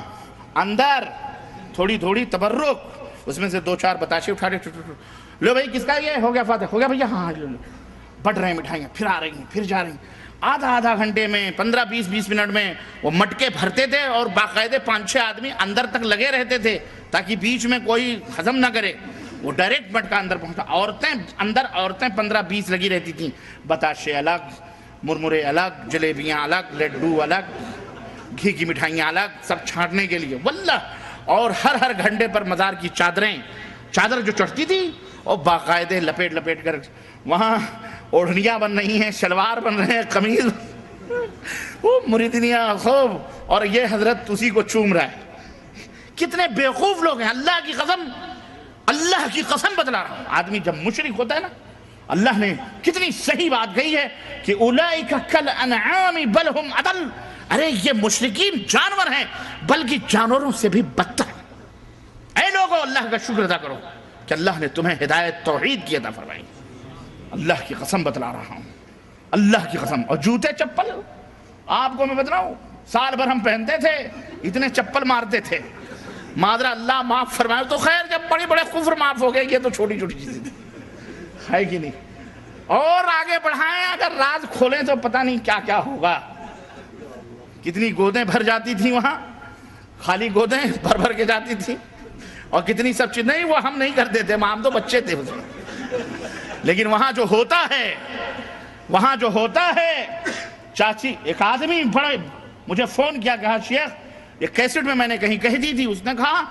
اندر، تھوڑی تبرک، اس میں سے 2-4 بتاشے اٹھا رہے، لو بھائی کس کا یہ ہو گیا فاتح، ہو گیا بھیا، ہاں، بڑھ رہے ہیں مٹھائیاں، پھر آ رہی ہیں، پھر جا رہی ہیں، آدھا گھنٹے میں 15-20 منٹ میں وہ مٹکے بھرتے تھے، اور باقاعدہ 5-6 آدمی اندر تک لگے رہتے تھے تاکہ بیچ میں کوئی ہضم نہ کرے، وہ ڈائریکٹ مٹکا اندر پہنچتا، عورتیں 15-20 لگی رہتی تھیں، بتاشے الگ، مرمرے الگ، جلیبیاں الگ، لڈو الگ، گھی کی مٹھائیاں الگ، سب چھانٹنے کے لیے، واللہ، اور ہر گھنٹے پر مزار کی چادر جو چڑھتی تھی، اور باقاعدہ لپیٹ کر وہاں اوڑھنیاں بن رہی ہیں، شلوار بن رہے ہیں، قمیض، وہ مریدنیاں خوب، اور یہ حضرت اسی کو چوم رہا ہے۔ کتنے بیوقوف لوگ ہیں، اللہ کی قسم بتلا رہا ہوں، آدمی جب مشرک ہوتا ہے نا، اللہ نے کتنی صحیح بات کہی ہے کہ اولئک کالانعام بل ہم اضل، ارے یہ مشرکین جانور ہیں بلکہ جانوروں سے بھی بدتر۔ اے لوگوں، اللہ کا شکر ادا کرو کہ اللہ نے تمہیں ہدایت توحید کی عطا فرمائی، اللہ کی قسم بتلا رہا ہوں، اللہ کی قسم۔ اور جوتے چپل آپ کو میں بتلاؤں، سال بھر ہم پہنتے تھے، اتنے چپل مارتے تھے، مادر اللہ معاف فرمائے، تو خیر جب بڑے کفر معاف ہو گئے، یہ تو چھوٹی چیزیں تھی، ہے کہ نہیں، اور آگے بڑھائیں، اگر راز کھولیں تو پتہ نہیں کیا کیا ہوگا، کتنی گودیں بھر جاتی تھیں وہاں، خالی گودیں بھر کے جاتی تھیں، اور کتنی سب چیز، نہیں وہ ہم نہیں کرتے تھے، ہم تو بچے تھے اس میں، لیکن وہاں جو ہوتا ہے، چاچی، ایک آدمی بڑے مجھے فون کیا، کہا شیخ، یہ کیسٹ میں نے کہیں کہہ دی تھی، اس نے کہا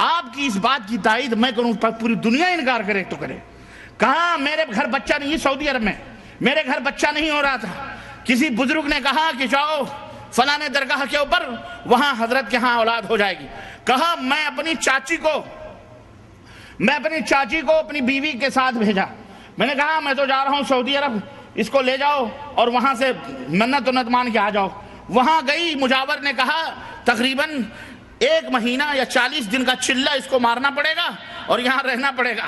آپ کی اس بات کی تائید میں کروں، پوری دنیا انکار کرے تو کرے، کہا میرے گھر بچہ نہیں، سعودی عرب میں میرے گھر بچہ نہیں ہو رہا تھا، کسی بزرگ نے کہا کہ جاؤ فلانے درگاہ کے اوپر، وہاں حضرت کے ہاں اولاد ہو جائے گی، کہا میں اپنی چاچی کو اپنی بیوی کے ساتھ بھیجا، میں نے کہا میں تو جا رہا ہوں سعودی عرب، اس کو لے جاؤ اور وہاں سے منت مان کے آ جاؤ، وہاں گئی, مجاور نے کہا تقریباً 1 مہینہ یا 40 دن کا چلہ اس کو مارنا پڑے گا اور یہاں رہنا پڑے گا.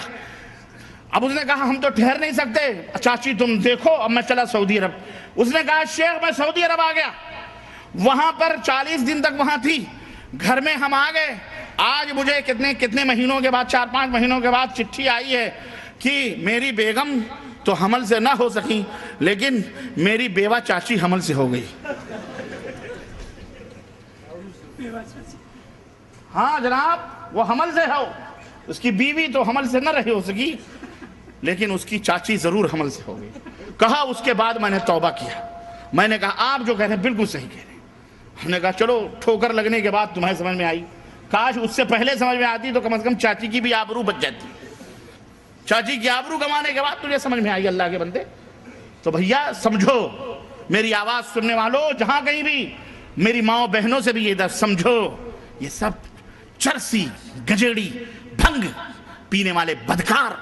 اب اس نے کہا ہم تو ٹھہر نہیں سکتے, چاچی تم دیکھو, اب میں چلا سعودی عرب. اس نے کہا شیخ میں سعودی عرب آ گیا, وہاں پر 40 دن تک وہاں تھی, گھر میں ہم آ گئے, آج مجھے کتنے مہینوں کے بعد, 4-5 مہینوں کے بعد چٹھی آئی ہے کہ میری بیگم تو حمل سے نہ ہو سکی لیکن میری بیوہ چاچی حمل سے ہو گئی. ہاں جناب, وہ حمل سے ہو, اس کی بیوی تو حمل سے نہ رہی ہو سکی لیکن اس کی چاچی ضرور حمل سے ہو گئی. کہا اس کے بعد میں نے توبہ کیا, میں نے کہا آپ جو کہہ رہے ہیں بالکل صحیح کہہ رہے ہیں. ہم نے کہا چلو ٹھوکر لگنے کے بعد تمہیں سمجھ میں آئی, کاش اس سے پہلے سمجھ میں آتی تو کم از کم چاچی کی بھی آبرو بچ جاتی. چاچی کی آبرو گنوانے کے بعد تجھے سمجھ میں آئی اللہ کے بندے. تو بھیا سمجھو, میری آواز سننے والوں جہاں کہیں بھی, میری ماں بہنوں سے بھی یہ درس سمجھو, یہ سب چرسی, گجیڑی, بھنگ پینے والے بدکار,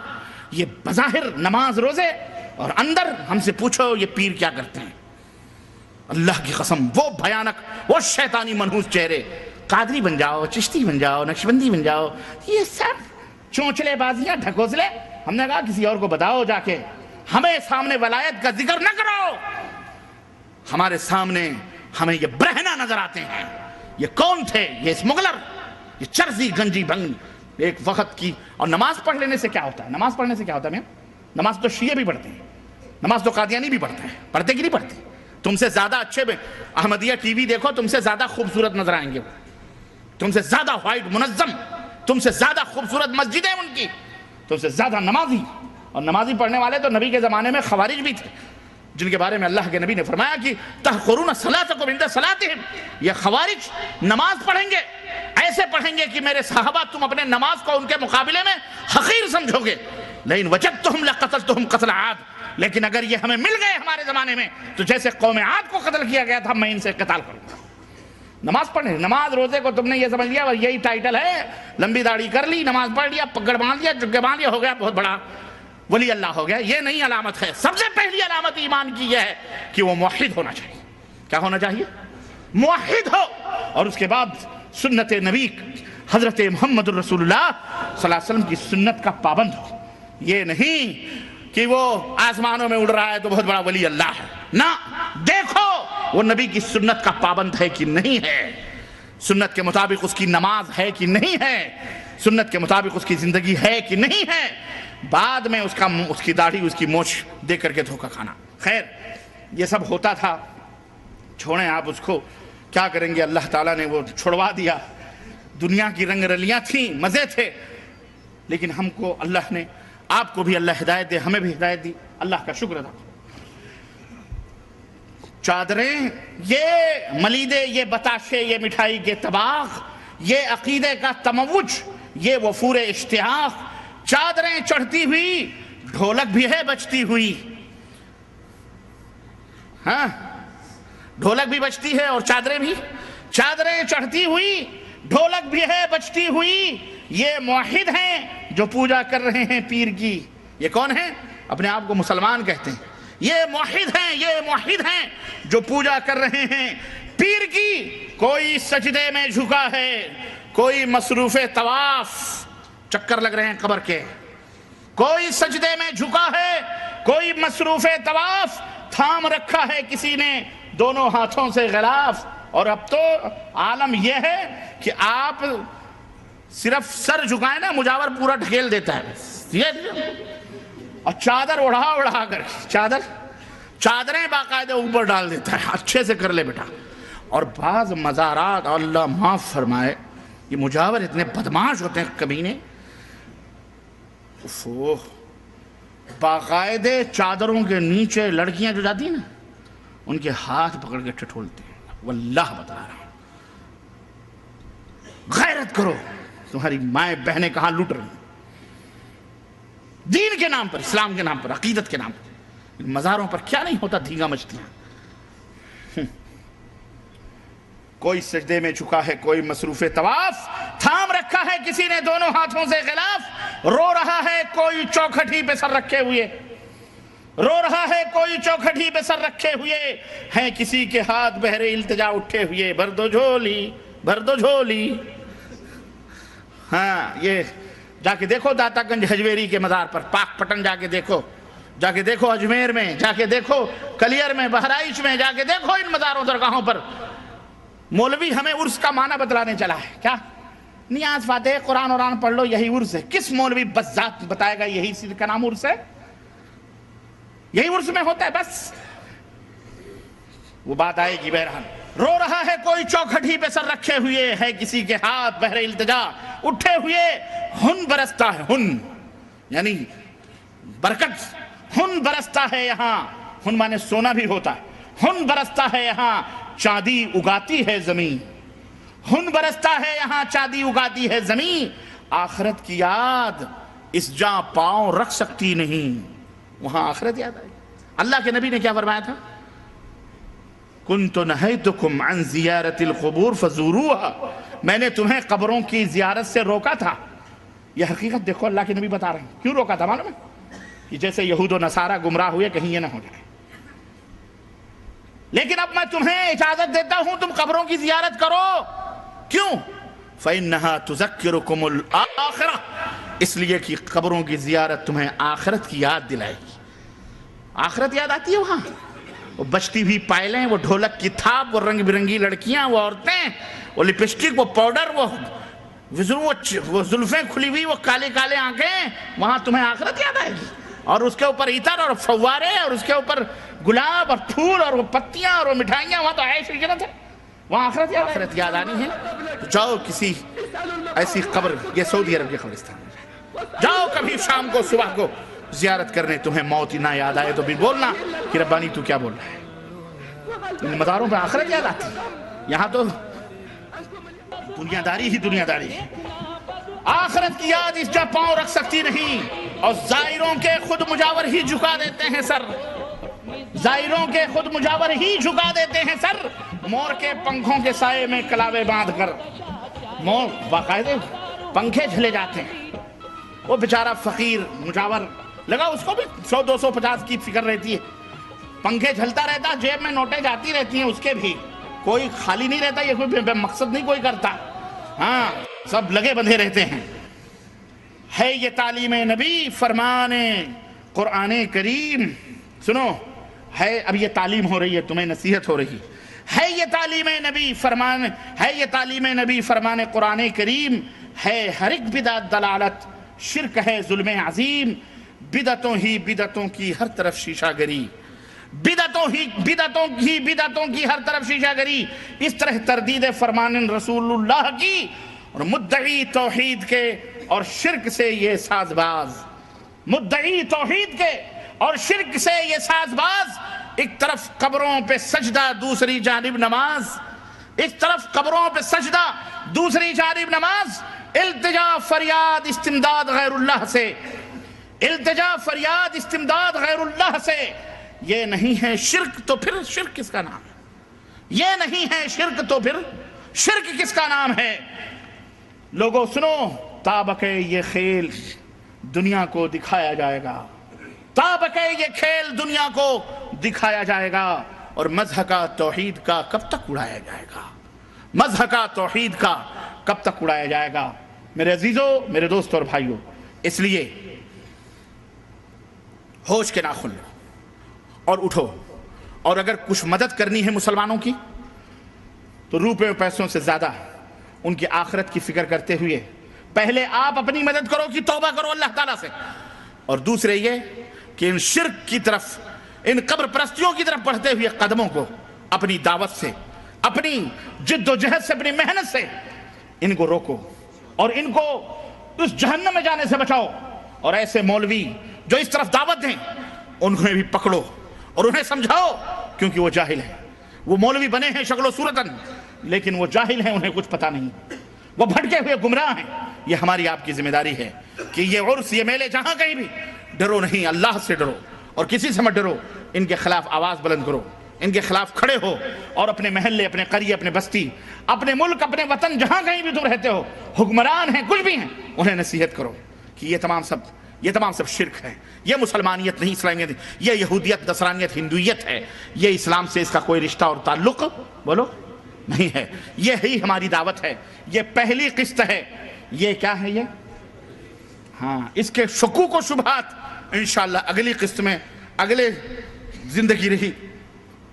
یہ بظاہر نماز روزے اور اندر ہم سے پوچھو یہ پیر کیا کرتے ہیں. اللہ کی قسم وہ بھیانک, وہ شیطانی منحوس چہرے, قادری بن جاؤ, چشتی بن جاؤ, نقشبندی بن جاؤ, یہ سب چونچلے بازیاں, ڈھکوسلے. ہم نے کہا کسی اور کو بتاؤ جا کے, ہمیں سامنے ولایت کا ذکر نہ کرو. ہمارے سامنے ہمیں یہ برہنہ نظر آتے ہیں. یہ کون تھے؟ یہ اسمگلر, یہ چرسی گنجی بھنگ ایک وقت کی. اور نماز پڑھ لینے سے کیا ہوتا ہے؟ نماز پڑھنے سے کیا ہوتا ہے؟ نماز تو شیعہ بھی پڑھتے ہیں, نماز تو قادیانی بھی پڑھتے ہیں. پڑھتے کہ نہیں پڑھتے؟ تم سے زیادہ اچھے میں احمدیہ ٹی وی دیکھو, تم سے زیادہ خوبصورت نظر آئیں گے, تم سے زیادہ وائٹ منظم, تم سے زیادہ خوبصورت مسجدیں ان کی, تم سے زیادہ نمازی. اور نمازی پڑھنے والے تو نبی کے زمانے میں خوارج بھی تھے, جن کے بارے میں اللہ کے نبی نے فرمایا کہ تحقرون صلاتکم عند صلاتہم, یہ خوارج نماز پڑھیں گے, ایسے پڑھیں گے کہ میرے صحابہ تم اپنے نماز کو ان کے مقابلے میں حقیر سمجھو گے. لیکن وجدتہم لقتلتہم قتل عاد, لیکن اگر یہ ہمیں مل گئے ہمارے زمانے میں تو جیسے قوم عاد کو قتل کیا گیا تھا میں ان سے قتال کروں گا. نماز پڑھنے, نماز روزے کو تم نے یہ سمجھ لیا یہی ٹائٹل ہے, لمبی داڑھی کر لی, نماز پڑھ لیا, پگڑ باندھ لیا, جگہ باندھ لیا, ہو گیا بہت بڑا ولی اللہ ہو گیا. یہ نہیں علامت ہے. سب سے پہلی علامت ایمان کی یہ ہے کہ وہ موحد ہونا چاہیے. کیا ہونا چاہیے؟ موحد ہو. اور اس کے بعد سنت نبی حضرت محمد الرسول اللہ صلی اللہ علیہ وسلم کی سنت کا پابند ہو. یہ نہیں کہ وہ آسمانوں میں اڑ رہا ہے تو بہت بڑا ولی اللہ ہے. نہ, دیکھو وہ نبی کی سنت کا پابند ہے کہ نہیں ہے, سنت کے مطابق اس کی نماز ہے کہ نہیں ہے, سنت کے مطابق اس کی زندگی ہے کہ نہیں ہے. بعد میں اس کی داڑھی, اس کی مونچھ دے کر کے دھوکہ کھانا. خیر یہ سب ہوتا تھا, چھوڑیں آپ اس کو, کیا کریں گے. اللہ تعالیٰ نے وہ چھڑوا دیا. دنیا کی رنگ رلیاں تھیں, مزے تھے, لیکن ہم کو اللہ نے, آپ کو بھی اللہ ہدایت دے, ہمیں بھی ہدایت دی. اللہ کا شکر ادا کرو. چادریں, یہ ملیدے, یہ بتاشے, یہ مٹھائی کے طباخ, یہ عقیدے کا تموج, یہ وفور اشتیاق. چادریں چڑھتی ہوئی, ڈھولک بھی ہے بجتی ہوئی. ہاں, ڈھولک بھی بجتی ہے اور چادریں بھی. چادریں چڑھتی ہوئی, ڈھولک بھی ہے بجتی ہوئی. یہ موحد ہیں جو پوجا کر رہے ہیں پیر کی. یہ کون ہیں؟ اپنے آپ کو مسلمان کہتے ہیں. یہ موحد ہیں, یہ موحد ہیں جو پوجا کر رہے ہیں پیر کی. کوئی سجدے میں جھکا ہے, کوئی مصروف طواف, چکر لگ رہے ہیں قبر کے. کوئی سجدے میں جھکا ہے, کوئی مصروف طواف, تھام رکھا ہے کسی نے دونوں ہاتھوں سے غلاف. اور اب تو عالم یہ ہے کہ آپ صرف سر جھکائیں نا, مجاور پورا ڈھکیل دیتا ہے. اور چادر اڑا کر, چادریں باقاعدہ اوپر ڈال دیتا ہے. اچھے سے کر لے بیٹا. اور بعض مزارات, اللہ معاف فرمائے, یہ مجاور اتنے بدماش ہوتے ہیں کمینے, باقاعدے چادروں کے نیچے لڑکیاں جو جاتی ہیں نا, ان کے ہاتھ پکڑ کے ٹھٹولتے ہیں. واللہ بتا رہا ہوں, غیرت کرو, تمہاری مائیں بہنیں کہاں لوٹ رہی ہیں دین کے نام پر, اسلام کے نام پر, عقیدت کے نام پر. مزاروں پر کیا نہیں ہوتا, دھیگا مچھلیاں. کوئی سجدے میں جھکا ہے, کوئی مصروف طواف, تھام رکھا ہے کسی نے دونوں ہاتھوں سے غلاف, رو رہا ہے کوئی چوکھٹ ہی پہ سر رکھے ہوئے. رو رہا ہے کوئی چوکھٹی پہ سر رکھے ہوئے، ہیں کسی کے ہاتھ بہرے التجا اٹھے ہوئے، بھر دو جھولی بھر دو جھولی۔ ہاں یہ جا کے دیکھو داتا گنج حجویری کے مزار پر، پاک پٹن جا کے دیکھو، جا کے دیکھو اجمیر میں، جا کے دیکھو کلیر میں، بہرائچ میں، جا کے دیکھو ان مزاروں درگاہوں پر۔ مولوی ہمیں عرس کا معنی بتلانے چلا ہے، کیا نیاز فاتح قرآن اوران پڑھ لو یہی عرس ہے؟ کس مولوی بس ذات بتائے گا یہی چیز کا نام عرس ہے؟ یہی عرس میں ہوتا ہے بس؟ وہ بات آئے گی بہرحال۔ رو رہا ہے کوئی چوکھٹی پہ سر رکھے ہوئے، ہے کسی کے ہاتھ بہر التجا اٹھے ہوئے، ہن برستا ہے، ہن یعنی برکت، ہن برستا ہے یہاں، ہن مانے سونا بھی ہوتا ہے، ہن برستا ہے یہاں چاندی اگاتی ہے زمین، ہن برستا ہے یہاں چاندی اگاتی ہے زمین، آخرت کی یاد اس جاں پاؤں رکھ سکتی نہیں، وہاں آخرت یاد آئے۔ اللہ کے نبی نے کیا فرمایا تھا؟ كنت نهيتكم عن زیارت القبور فزوروها، میں نے تمہیں قبروں کی زیارت سے روکا تھا۔ یہ حقیقت دیکھو اللہ کے نبی بتا رہے ہیں، کیوں روکا تھا معلوم ہے؟ کہ جیسے یہود و نصارہ گمراہ ہوئے کہیں یہ نہ ہو جائے، لیکن اب میں تمہیں اجازت دیتا ہوں تم قبروں کی زیارت کرو، کیوں؟ فَإِنَّهَا تُذَكِّرُكُمُ الْآخِرَةِ، اس لیے کہ قبروں کی زیارت تمہیں آخرت کی یاد دلائے گی۔ آخرت یاد آتی ہے وہاں، وہ بچتی ہوئی پائلیں، وہ ڈھولک کی تھاپ، وہ رنگ برنگی لڑکیاں، وہ عورتیں، وہ لپسٹک، وہ پاؤڈر، وہ زلفیں کھلی ہوئی، وہ کالے کالے آنکھیں، وہاں تمہیں آخرت یاد آئے گی۔ اور اس کے اوپر عطر اور فوارے، اور اس کے اوپر گلاب اور پھول اور وہ پتیاں اور وہ مٹھائیاں، وہاں تو عیش و عشرت ہے، وہاں آخرت یاد آنی ہے۔ تو جاؤ کسی ایسی قبر، یہ سعودی عرب کے قبرستان میں جاؤ کبھی شام کو صبح کو زیارت کرنے، تمہیں موت ہی نہ یاد آئے تو بھی بولنا کہ ربانی تو کیا بول رہا ہے۔ ان مزاروں پہ آخرت یاد آتی ہے، یہاں تو دنیا داری ہی دنیا داری ہے۔ آخرت کی یاد اس جا پاؤں رکھ سکتی نہیں، اور زائروں کے خود مجاور ہی جھکا دیتے ہیں سر، زائروں کے خود مجاور ہی جھکا دیتے ہیں سر، مور کے پنکھوں کے سائے میں کلاوے باندھ کر، مور باقاعدے پنکھے جھلے جاتے ہیں، وہ بیچارہ فقیر مجاور لگا، اس کو بھی 100-250 کی فکر رہتی ہے، پنکھے جھلتا رہتا، جیب میں نوٹیں جاتی رہتی ہیں اس کے بھی، کوئی خالی نہیں رہتا، یہ کوئی مقصد نہیں کوئی کرتا، ہاں سب لگے بندھے رہتے ہیں۔ ہے یہ تعلیم نبی، فرمان قرآن کریم، سنو ہے، اب یہ تعلیم ہو رہی ہے، تمہیں نصیحت ہو رہی ہے، یہ تعلیم نبی فرمان، ہے یہ تعلیم نبی فرمان قرآن کریم، ہے ہر ایک بدعت دلالت، شرک ہے ظلم عظیم، بدعتوں ہی بدعتوں کی ہر طرف شیشہ گری، بدعتوں کی ہر طرف شیشہ گری، اس طرح تردید فرمان رسول اللہ کی، اور مدعی توحید کے اور شرک سے یہ ساز باز، مدعی توحید کے اور شرک سے یہ ساز باز، ایک طرف قبروں پہ سجدہ دوسری جانب نماز، ایک طرف قبروں پہ سجدہ دوسری جانب نماز، التجا فریاد استمداد غیر اللہ سے، التجا فریاد استمداد غیر اللہ سے، یہ نہیں ہے شرک تو پھر شرک کس کا نام ہے؟ یہ نہیں ہے شرک تو پھر شرک کس کا نام ہے؟ لوگوں سنو، تابکہ یہ کھیل دنیا کو دکھایا جائے گا، تابکہ یہ کھیل دنیا کو دکھایا جائے گا، اور مذہب کا توحید کا کب تک اڑایا جائے گا؟ مذہب کا توحید کا کب تک اڑایا جائے گا؟ میرے عزیزوں، میرے دوستوں اور بھائیوں، اس لیے ہوش کے ناخن لو اور اٹھو، اور اگر کچھ مدد کرنی ہے مسلمانوں کی تو روپے و پیسوں سے زیادہ ان کی آخرت کی فکر کرتے ہوئے پہلے آپ اپنی مدد کرو کہ توبہ کرو اللہ تعالیٰ سے، اور دوسرے یہ کہ ان شرک کی طرف، ان قبر پرستیوں کی طرف بڑھتے ہوئے قدموں کو اپنی دعوت سے، اپنی جد و جہد سے، اپنی محنت سے ان کو روکو، اور ان کو اس جہنم میں جانے سے بچاؤ، اور ایسے مولوی جو اس طرف دعوت دیں انہیں بھی پکڑو اور انہیں سمجھاؤ، کیونکہ وہ جاہل ہیں، وہ مولوی بنے ہیں شکل و صورتاً لیکن وہ جاہل ہیں، انہیں کچھ پتہ نہیں، وہ بھٹکے ہوئے گمراہ ہیں۔ یہ ہماری آپ کی ذمہ داری ہے کہ یہ عرس، یہ میلے جہاں کہیں بھی، ڈرو نہیں، اللہ سے ڈرو، اور کسی سے مت ڈرو، ان کے خلاف آواز بلند کرو، ان کے خلاف کھڑے ہو، اور اپنے محلے، اپنے قریے، اپنے بستی، اپنے ملک، اپنے وطن، جہاں کہیں بھی تم رہتے ہو، حکمران ہیں، کچھ بھی ہیں، انہیں نصیحت کرو کہ یہ تمام سب یہ تمام سب شرک ہے. یہ مسلمانیت نہیں، اسلامیت نہیں، یہ یہودیت، نصرانیت، ہندویت ہے. یہ اسلام سے اس کا کوئی رشتہ اور تعلق بولو نہیں ہے. یہ ہی ہماری دعوت ہے. یہ پہلی قسط ہے. یہ کیا ہے یہ؟ ہاں، اس کے شکوک و شبہات انشاءاللہ اگلی قسط میں، اگلے زندگی رہی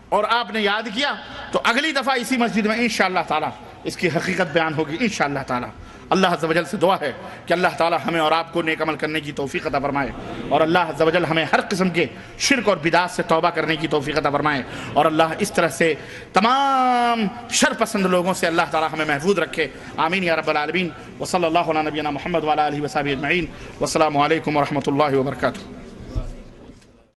اور آپ نے یاد کیا تو اگلی دفعہ اسی مسجد میں انشاءاللہ تعالی اس کی حقیقت بیان ہوگی انشاءاللہ تعالی. اللہ عز و جل سے دعا ہے کہ اللہ تعالی ہمیں اور آپ کو نیک عمل کرنے کی توفیق عطا فرمائے، اور اللہ عز و جل ہمیں ہر قسم کے شرک اور بدعات سے توبہ کرنے کی توفیق عطا فرمائے، اور اللہ اس طرح سے تمام شر پسند لوگوں سے اللہ تعالی ہمیں محفوظ رکھے. آمین یا رب العالمین. وصلی اللہ علی نبینا محمد وعلی آلہ وصحبہ اجمعین. والسلام علیکم ورحمۃ اللہ وبرکاتہ.